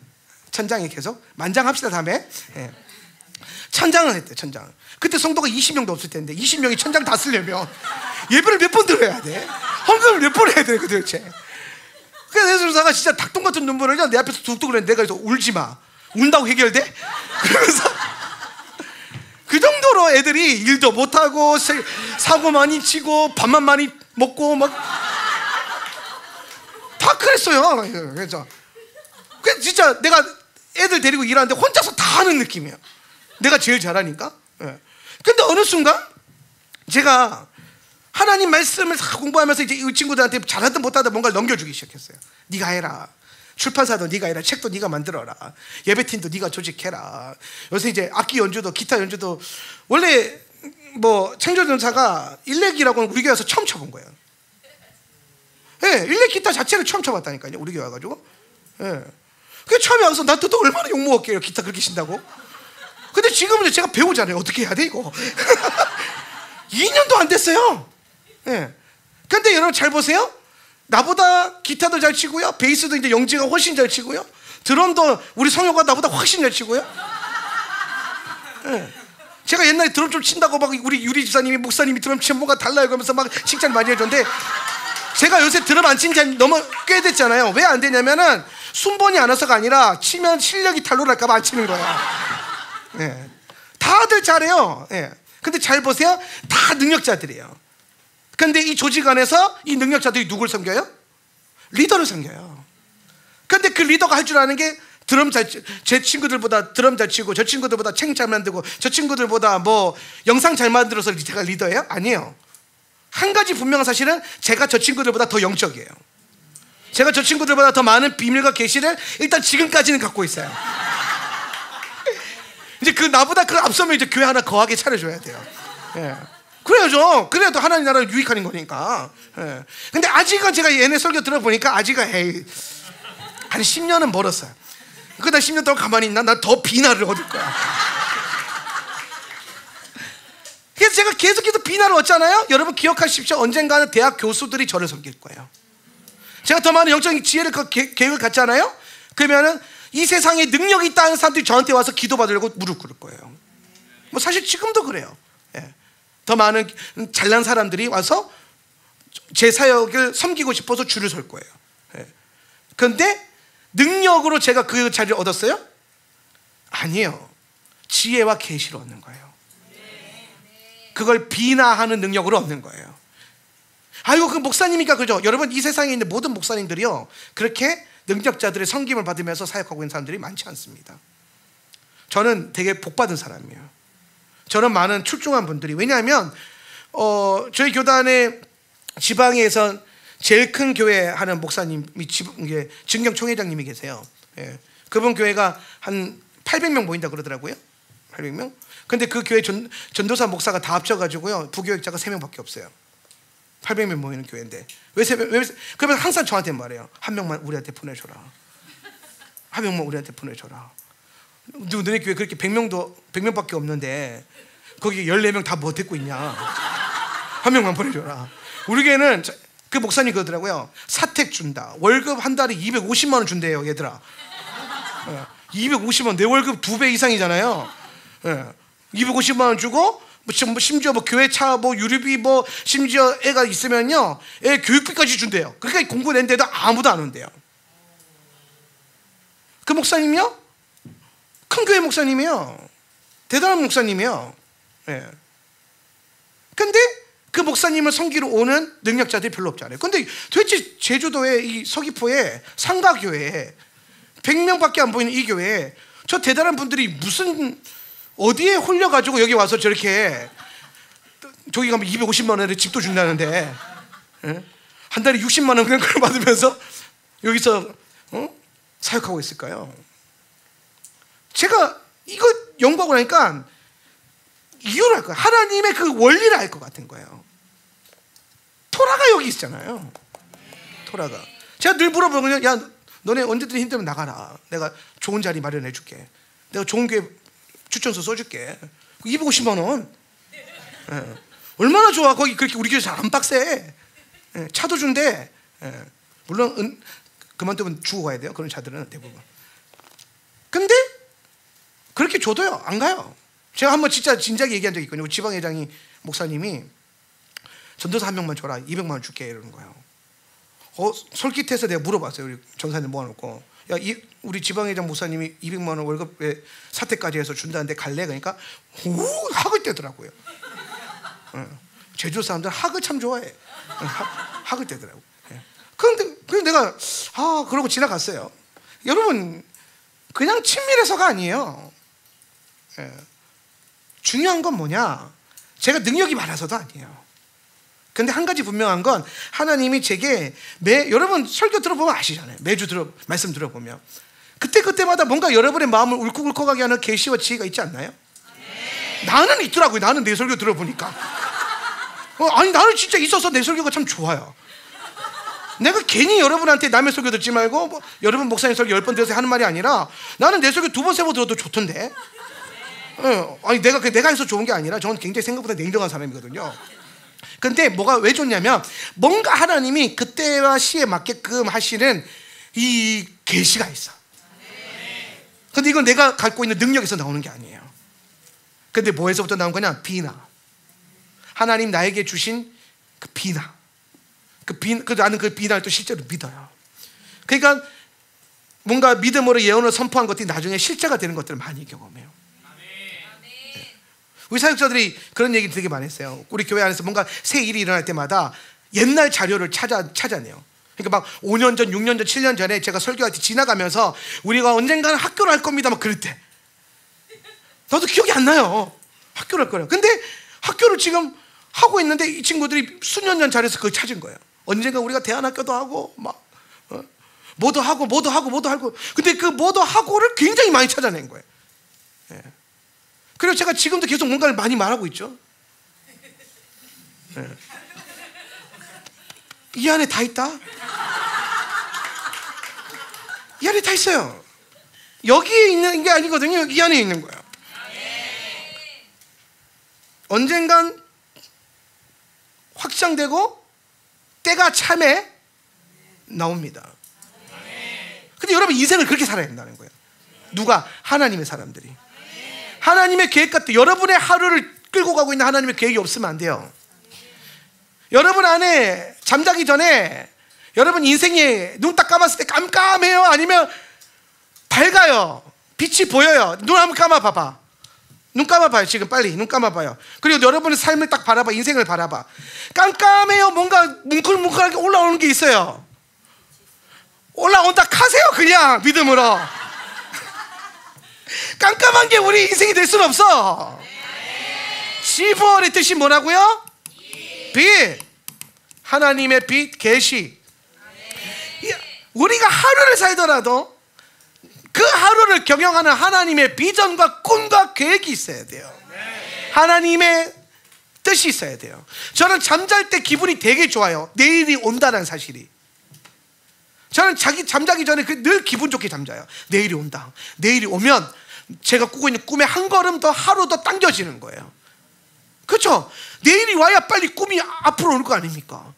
천장이 계속 만장합시다 다음에. 네. 천장을 했대요, 천장. 그때 성도가 20명도 없을 텐데 20명이 천장 다 쓰려면 예배를 몇 번 들어야 돼? 헌금을 몇 번 해야 돼 도대체? 그래서 예수사가 진짜 닭똥 같은 눈물을 내 앞에서 뚝뚝 그랬는데 내가 그래서 울지 마. 운다고 해결돼? 그러면서 그 정도로 애들이 일도 못하고 사고 많이 치고 밥만 많이 먹고 막 다 그랬어요. 그래서 진짜 내가 애들 데리고 일하는데 혼자서 다 하는 느낌이야. 내가 제일 잘하니까. 예. 근데 어느 순간 제가 하나님 말씀을 다 공부하면서 이제 이 친구들한테 잘하든 못하든 뭔가를 넘겨주기 시작했어요. 네가 해라. 출판사도 네가 해라. 책도 네가 만들어라. 예배팀도 네가 조직해라. 요새 이제 악기 연주도 기타 연주도 원래 뭐 창조전사가 일렉이라고는 우리 교회 와서 처음 쳐본 거예요. 예, 일렉 기타 자체를 처음 쳐봤다니까요. 우리 교회 와가지고. 예. 그 처음에 와서 나도 또 얼마나 욕먹었게요. 기타 그렇게 신다고. 근데 지금은 제가 배우잖아요. 어떻게 해야 돼 이거. 2년도 안 됐어요. 예. 근데 여러분 잘 보세요. 나보다 기타도 잘 치고요. 베이스도 이제 영지가 훨씬 잘 치고요. 드럼도 우리 성효가 나보다 훨씬 잘 치고요. 예. 제가 옛날에 드럼 좀 친다고 막 우리 유리 집사님이 목사님이 드럼 치면 뭐가 달라요 그러면서 막 칭찬 많이 해줬는데 제가 요새 드럼 안 친 지 너무 꽤 됐잖아요. 왜 안 되냐면은 순번이 안 와서가 아니라 치면 실력이 탈로날까봐 안 치는 거야. 예. 다들 잘해요. 예. 근데 잘 보세요. 다 능력자들이에요. 근데 이 조직 안에서 이 능력자들이 누굴 섬겨요? 리더를 섬겨요. 근데 그 리더가 할 줄 아는 게 드럼 제 친구들보다 드럼 잘 치고 저 친구들보다 책 잘 만들고 저 친구들보다 뭐 영상 잘 만들어서 제가 리더예요? 아니에요. 한 가지 분명한 사실은 제가 저 친구들보다 더 영적이에요. 제가 저 친구들보다 더 많은 비밀과 계시를 일단 지금까지는 갖고 있어요. 이제 그 나보다 그 앞서면 이제 교회 하나 거하게 차려줘야 돼요. 예. 그래야죠. 그래야도 하나님 나라를 유익하는 거니까. 예. 근데 아직은 제가 얘네 설교 들어보니까 아직은 한 10년은 멀었어요. 그러다 10년 동안 가만히 있나? 나 더 비난을 얻을 거야. 그래서 제가 계속해서 비난을 얻잖아요. 여러분 기억하십시오. 언젠가는 대학 교수들이 저를 섬길 거예요. 제가 더 많은 영적인 지혜를 계획을 갖잖아요. 그러면은 이 세상에 능력이 있다는 사람들이 저한테 와서 기도받으려고 무릎 꿇을 거예요. 뭐 사실 지금도 그래요. 예. 더 많은 잘난 사람들이 와서 제 사역을 섬기고 싶어서 줄을 설 거예요. 예. 그런데 능력으로 제가 그 자리를 얻었어요? 아니에요. 지혜와 계시로 얻는 거예요. 그걸 비나하는 능력으로 얻는 거예요. 아이고 그 목사님이니까 그죠? 여러분 이 세상에 있는 모든 목사님들이요 그렇게 능력자들의 섬김을 받으면서 사역하고 있는 사람들이 많지 않습니다. 저는 되게 복받은 사람이에요. 저는 많은 출중한 분들이, 왜냐하면 저희 교단의 지방에서 제일 큰 교회 하는 목사님이 증경 총회장님이 계세요. 예. 그분 교회가 한 800명 모인다 그러더라고요. 800명. 근데 그 교회 전도사 목사가 다 합쳐가지고요 부교역자가 3명밖에 없어요. 800명 모이는 교회인데 그러면 항상 저한테 말해요. 한 명만 우리한테 보내줘라. 한 명만 우리한테 보내줘라. 너네 교회 그렇게 100명밖에 없는데 거기 14명 다 뭐 듣고 있냐. 한 명만 보내줘라. 우리 교회는 그 목사님 그러더라고요. 사택 준다. 월급 한 달에 250만 원 준대요, 얘들아. 250만 원, 내 월급 2배 이상이잖아요. 250만 원 주고 심지어 뭐 교회 차 뭐 유류비 뭐 심지어 애가 있으면요, 애 교육비까지 준대요. 그러니까 공부 낸데도 아무도 안 온대요. 그 목사님이요? 큰 교회 목사님이요. 대단한 목사님이요. 근데 그 목사님을 섬기러 오는 능력자들이 별로 없잖아요. 근데 도대체 제주도의 이 서귀포에 상가교회에 100명밖에 안 보이는 이 교회에 저 대단한 분들이 무슨 어디에 홀려가지고 여기 와서 저렇게 저기 가면 250만 원에 집도 준다는데 한 달에 60만 원 그냥 그걸 받으면서 여기서 사역하고 있을까요? 제가 이거 연구하고 나니까 이유를 알 거예요. 하나님의 그 원리를 알 것 같은 거예요. 토라가 여기 있잖아요. 토라가. 제가 늘 물어보거든요. 야, 너네 언제든 힘들면 나가라. 내가 좋은 자리 마련해 줄게. 내가 좋은 교회 추천서 써줄게. 250만 원. 얼마나 좋아. 거기 그렇게 우리 교회 잘 안 빡세. 차도 준대. 물론 그만두면 주고 가야 돼요. 그런 차들은 대부분. 근데 그렇게 줘도요, 안 가요. 제가 한번 진짜 진작에 얘기한 적이 있거든요. 지방회장이 목사님이 전도사 한 명만 줘라. 200만 원 줄게. 이러는 거예요. 솔깃해서 내가 물어봤어요. 우리 전사님 모아놓고. 야, 우리 지방회장 목사님이 200만 원 월급에 사태까지 해서 준다는데 갈래? 그러니까 학을 떼더라고요. 제주도 사람들은 학을 참 좋아해. 학을 떼더라고요. 그런데 내가 그러고 지나갔어요. 여러분, 그냥 친밀해서가 아니에요. 중요한 건 뭐냐? 제가 능력이 많아서도 아니에요. 근데 한 가지 분명한 건 하나님이 제게 여러분 설교 들어보면 아시잖아요. 매주 말씀 들어보면 그때마다 뭔가 여러분의 마음을 울컥울컥하게 하는 계시와 지혜가 있지 않나요? 나는 있더라고요. 나는 내 설교 들어보니까 아니 나는 진짜 있어서 내 설교가 참 좋아요. 내가 괜히 여러분한테 남의 설교 듣지 말고 뭐, 여러분 목사님 설교 10번 들어서 하는 말이 아니라 나는 내 설교 2번 3번 들어도 좋던데. 아니 내가 해서 좋은 게 아니라 저는 굉장히 생각보다 냉정한 사람이거든요. 근데 왜 좋냐면 뭔가 하나님이 그때와 시에 맞게끔 하시는 이 계시가 있어. 근데 이건 내가 갖고 있는 능력에서 나오는 게 아니에요. 근데 뭐에서부터 나온 거냐? 비나. 하나님 나에게 주신 그 비나. 나는 그 비나를 또 실제로 믿어요. 그러니까 뭔가 믿음으로 예언을 선포한 것들이 나중에 실제가 되는 것들을 많이 경험해요. 우리 사역자들이 그런 얘기 되게 많이 했어요. 우리 교회 안에서 뭔가 새 일이 일어날 때마다 옛날 자료를 찾아내요. 그러니까 막 5년 전, 6년 전, 7년 전에 제가 설교할 때 지나가면서 우리가 언젠가는 학교를 할 겁니다 막 그럴 때 나도 기억이 안 나요. 학교를 할 거예요. 근데 학교를 지금 하고 있는데 이 친구들이 수년 전 자리에서 그걸 찾은 거예요. 언젠가 우리가 대안학교도 하고 막 뭐도 하고 근데 그 뭐도 하고를 굉장히 많이 찾아낸 거예요. 그리고 제가 지금도 계속 뭔가를 많이 말하고 있죠. 이 안에 다 있다. 이 안에 다 있어요. 여기에 있는 게 아니거든요. 이 안에 있는 거예요. 언젠간 확장되고 때가 참에 나옵니다. 근데 여러분 인생을 그렇게 살아야 된다는 거예요. 누가? 하나님의 사람들이. 하나님의 계획 같은 여러분의 하루를 끌고 가고 있는 하나님의 계획이 없으면 안 돼요. 여러분 안에 잠자기 전에 여러분 인생에 눈 딱 감았을 때 깜깜해요? 아니면 밝아요? 빛이 보여요? 눈 한번 감아봐봐. 눈 감아봐요. 지금 빨리 눈 감아봐요. 그리고 여러분의 삶을 딱 바라봐. 인생을 바라봐. 깜깜해요? 뭔가 뭉클뭉클하게 올라오는 게 있어요. 올라온다 하세요. 그냥 믿음으로. 깜깜한 게 우리 인생이 될 수는 없어. 시부얼의 뜻이 뭐라고요? 빛. 하나님의 빛, 계시. 우리가 하루를 살더라도 그 하루를 경영하는 하나님의 비전과 꿈과 계획이 있어야 돼요. 하나님의 뜻이 있어야 돼요. 저는 잠잘 때 기분이 되게 좋아요. 내일이 온다는 사실이. 저는 잠자기 전에 늘 기분 좋게 잠자요. 내일이 온다. 내일이 오면 제가 꾸고 있는 꿈에 한 걸음 더, 하루 더 당겨지는 거예요. 그렇죠? 내일이 와야 빨리 꿈이 앞으로 올 거 아닙니까?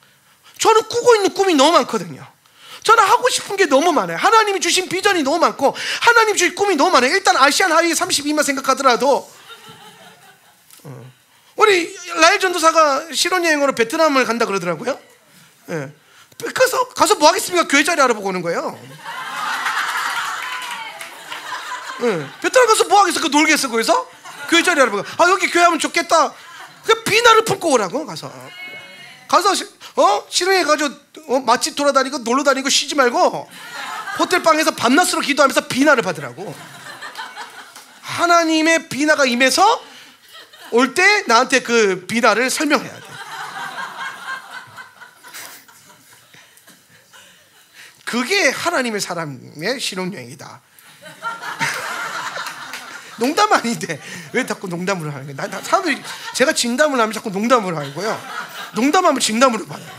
저는 꾸고 있는 꿈이 너무 많거든요. 저는 하고 싶은 게 너무 많아요. 하나님이 주신 비전이 너무 많고 하나님 주신 꿈이 너무 많아요. 일단 아시안 하이웨이 32만 생각하더라도 우리 라엘 전도사가 신혼여행으로 베트남을 간다 그러더라고요. 예. 그래서 가서 뭐 하겠습니까? 교회 자리 알아보고 오는 거예요. 예. 베트남 가서 뭐 하겠어? 놀겠어 거기서? 교회 자리 알아보고, 아 여기 교회 하면 좋겠다. 그 비나를 품고 오라고. 가서 신혼여행 가지고 맛집 돌아다니고 놀러 다니고 쉬지 말고 호텔방에서 밤낮으로 기도하면서 비나를 받으라고. 하나님의 비나가 임해서 올 때 나한테 그 비나를 설명해야 돼. 그게 하나님의 사람의 신혼여행이다. 농담 아닌데 왜 자꾸 농담으로 하는 거예요? 사람들이 제가 진담을 하면 자꾸 농담으로 하고요. 농담하면 진담으로 받아요.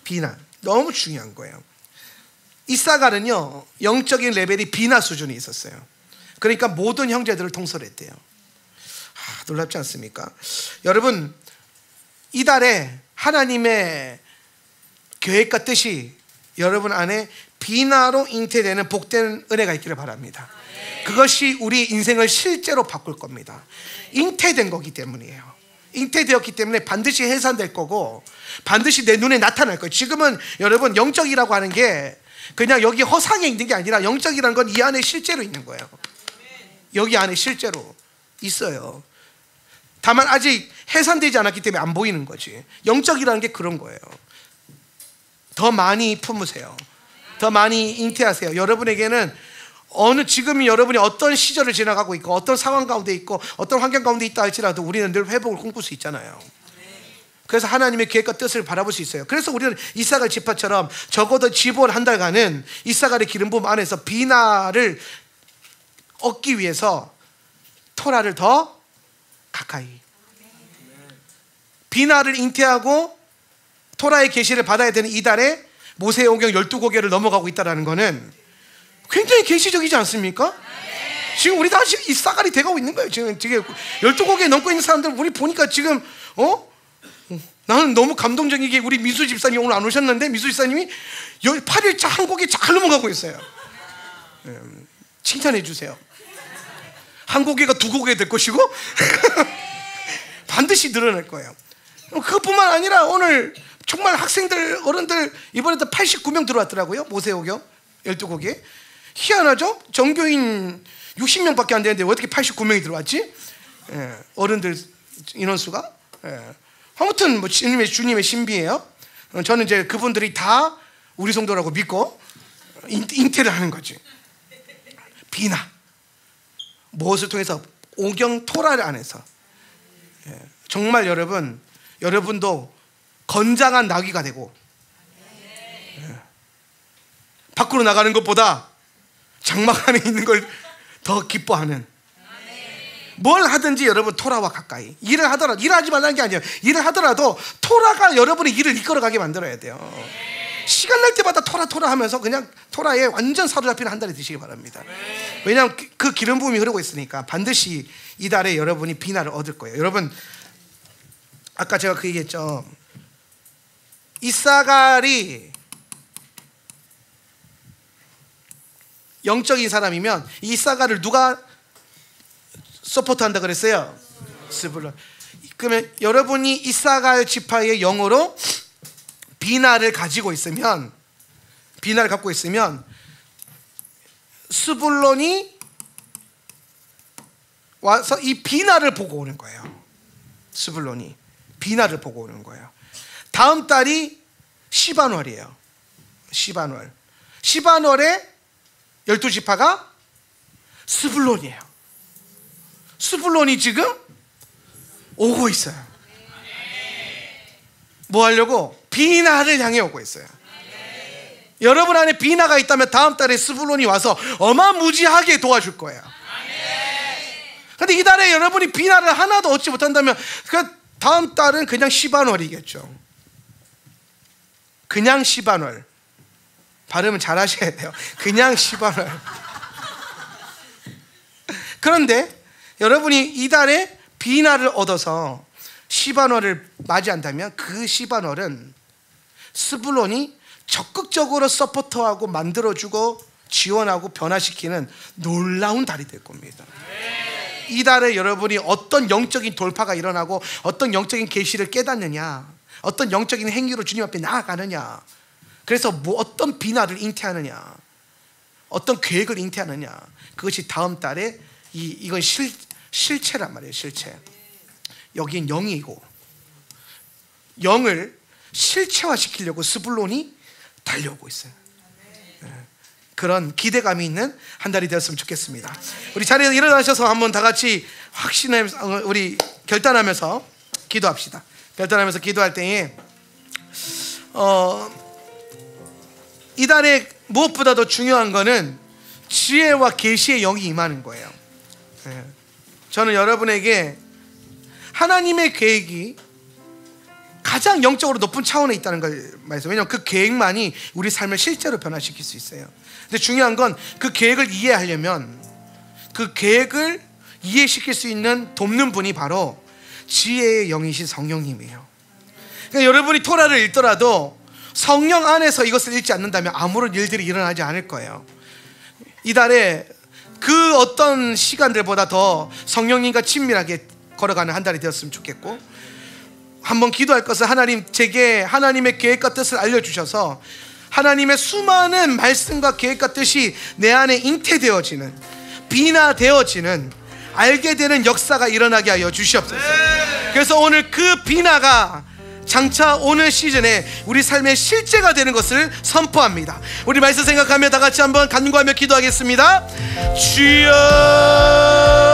비나 너무 중요한 거예요. 이사갈은요 영적인 레벨이 비나 수준이 있었어요. 그러니까 모든 형제들을 통솔했대요. 놀랍지 않습니까? 여러분, 이달에 하나님의 계획과 뜻이 여러분 안에 비나로 잉태되는 복된 은혜가 있기를 바랍니다. 그것이 우리 인생을 실제로 바꿀 겁니다. 잉태된 거기 때문이에요. 잉태되었기 때문에 반드시 해산될 거고 반드시 내 눈에 나타날 거예요. 지금은 여러분 영적이라고 하는 게 그냥 여기 허상에 있는 게 아니라 영적이라는 건 이 안에 실제로 있는 거예요. 여기 안에 실제로 있어요. 다만 아직 해산되지 않았기 때문에 안 보이는 거지. 영적이라는 게 그런 거예요. 더 많이 품으세요. 더 많이 잉태하세요. 여러분에게는 지금 여러분이 어떤 시절을 지나가고 있고 어떤 상황 가운데 있고 어떤 환경 가운데 있다 할지라도 우리는 늘 회복을 꿈꿀 수 있잖아요. 그래서 하나님의 계획과 뜻을 바라볼 수 있어요. 그래서 우리는 이사갈 지파처럼 적어도 지본 한 달간은 이사갈의 기름 부음 안에서 비나를 얻기 위해서 토라를 더 가까이, 비나를 잉태하고 토라의 계시를 받아야 되는 이달에 모세오경 12고개를 넘어가고 있다는 것은 굉장히 계시적이지 않습니까? 지금 우리 다 이사갈이 돼가고 있는 거예요. 지금 12고개 넘고 있는 사람들 우리 보니까 지금 나는 너무 감동적이게 우리 미수 집사님 오늘 안 오셨는데 미수 집사님이 8일차 한 곡이 잘 넘어가고 있어요. 칭찬해 주세요. 한 고개가 두 고개 될 것이고 반드시 늘어날 거예요. 그것뿐만 아니라 오늘 정말 학생들, 어른들 이번에도 89명 들어왔더라고요. 모세오경 12고개. 희한하죠? 전교인 60명밖에 안 되는데 왜 어떻게 89명이 들어왔지? 어른들 인원수가. 아무튼 뭐 주님의 신비예요. 저는 이제 그분들이 다 우리 성도라고 믿고 잉태를 하는 거지. 비나 무엇을 통해서? 오경 토라 안에서. 정말 여러분도 건장한 나귀가 되고 밖으로 나가는 것보다 장막 안에 있는 걸 더 기뻐하는, 뭘 하든지 여러분 토라와 가까이 일을 하더라도, 일하지 말라는 게 아니에요. 일을 하더라도 토라가 여러분의 일을 이끌어가게 만들어야 돼요. 시간 날 때마다 토라 하면서 그냥 토라에 완전 사로잡히는 한 달이 되시기 바랍니다. 왜냐하면 그 기름 부음이 흐르고 있으니까 반드시 이 달에 여러분이 비나를 얻을 거예요. 여러분, 아까 제가 그 얘기했죠. 이사갈이 영적인 사람이면 이사갈을 누가 서포트한다 그랬어요? 스불론. 그러면 여러분이 이사갈 지파의 영으로 비나를 가지고 있으면, 비나를 갖고 있으면 스불론이 와서 이 비나를 보고 오는 거예요. 스불론이 비나를 보고 오는 거예요. 다음 달이 시반월이에요. 시반월에 12지파가 스불론이에요. 스불론이 지금 오고 있어요. 뭐 하려고? 비나를 향해 오고 있어요. 여러분 안에 비나가 있다면 다음 달에 스불론이 와서 어마무지하게 도와줄 거예요. 근데 이달에 여러분이 비나를 하나도 얻지 못한다면 그 다음 달은 그냥 시반월이겠죠. 그냥 시반월. 발음은 잘 하셔야 돼요. 그냥 시반월. 그런데 여러분이 이달에 비나를 얻어서 시반월을 맞이한다면 그 시반월은 스불론이 적극적으로 서포터하고 만들어주고 지원하고 변화시키는 놀라운 달이 될 겁니다. 이 달에 여러분이 어떤 영적인 돌파가 일어나고 어떤 영적인 계시를 깨닫느냐, 어떤 영적인 행위로 주님 앞에 나아가느냐, 그래서 어떤 비나를 잉태하느냐, 어떤 계획을 잉태하느냐, 그것이 다음 달에 이건 실체란 말이에요. 실체. 여기엔 영이고 영을 실체화시키려고 스불론이 달려오고 있어요. 그런 기대감이 있는 한 달이 되었으면 좋겠습니다. 우리 자리에서 일어나셔서 한번 다 같이 확신하면서 우리 결단하면서 기도합시다. 결단하면서 기도할 때에 이 달에 무엇보다도 중요한 거는 지혜와 계시의 영이 임하는 거예요. 저는 여러분에게 하나님의 계획이 가장 영적으로 높은 차원에 있다는 걸 말해서, 왜냐하면 그 계획만이 우리 삶을 실제로 변화시킬 수 있어요. 근데 중요한 건 그 계획을 이해하려면 그 계획을 이해시킬 수 있는 돕는 분이 바로 지혜의 영이신 성령님이에요. 그러니까 여러분이 토라를 읽더라도 성령 안에서 이것을 읽지 않는다면 아무런 일들이 일어나지 않을 거예요. 이달에 그 어떤 시간들보다 더 성령님과 친밀하게 걸어가는 한 달이 되었으면 좋겠고, 한번 기도할 것은 하나님, 제게 하나님의 계획과 뜻을 알려주셔서 하나님의 수많은 말씀과 계획과 뜻이 내 안에 잉태되어지는, 비나되어지는, 알게 되는 역사가 일어나게 하여 주시옵소서. 그래서 오늘 그 비나가 장차 오늘 시즌에 우리 삶의 실제가 되는 것을 선포합니다. 우리 말씀 생각하며 다 같이 한번 간구하며 기도하겠습니다. 주여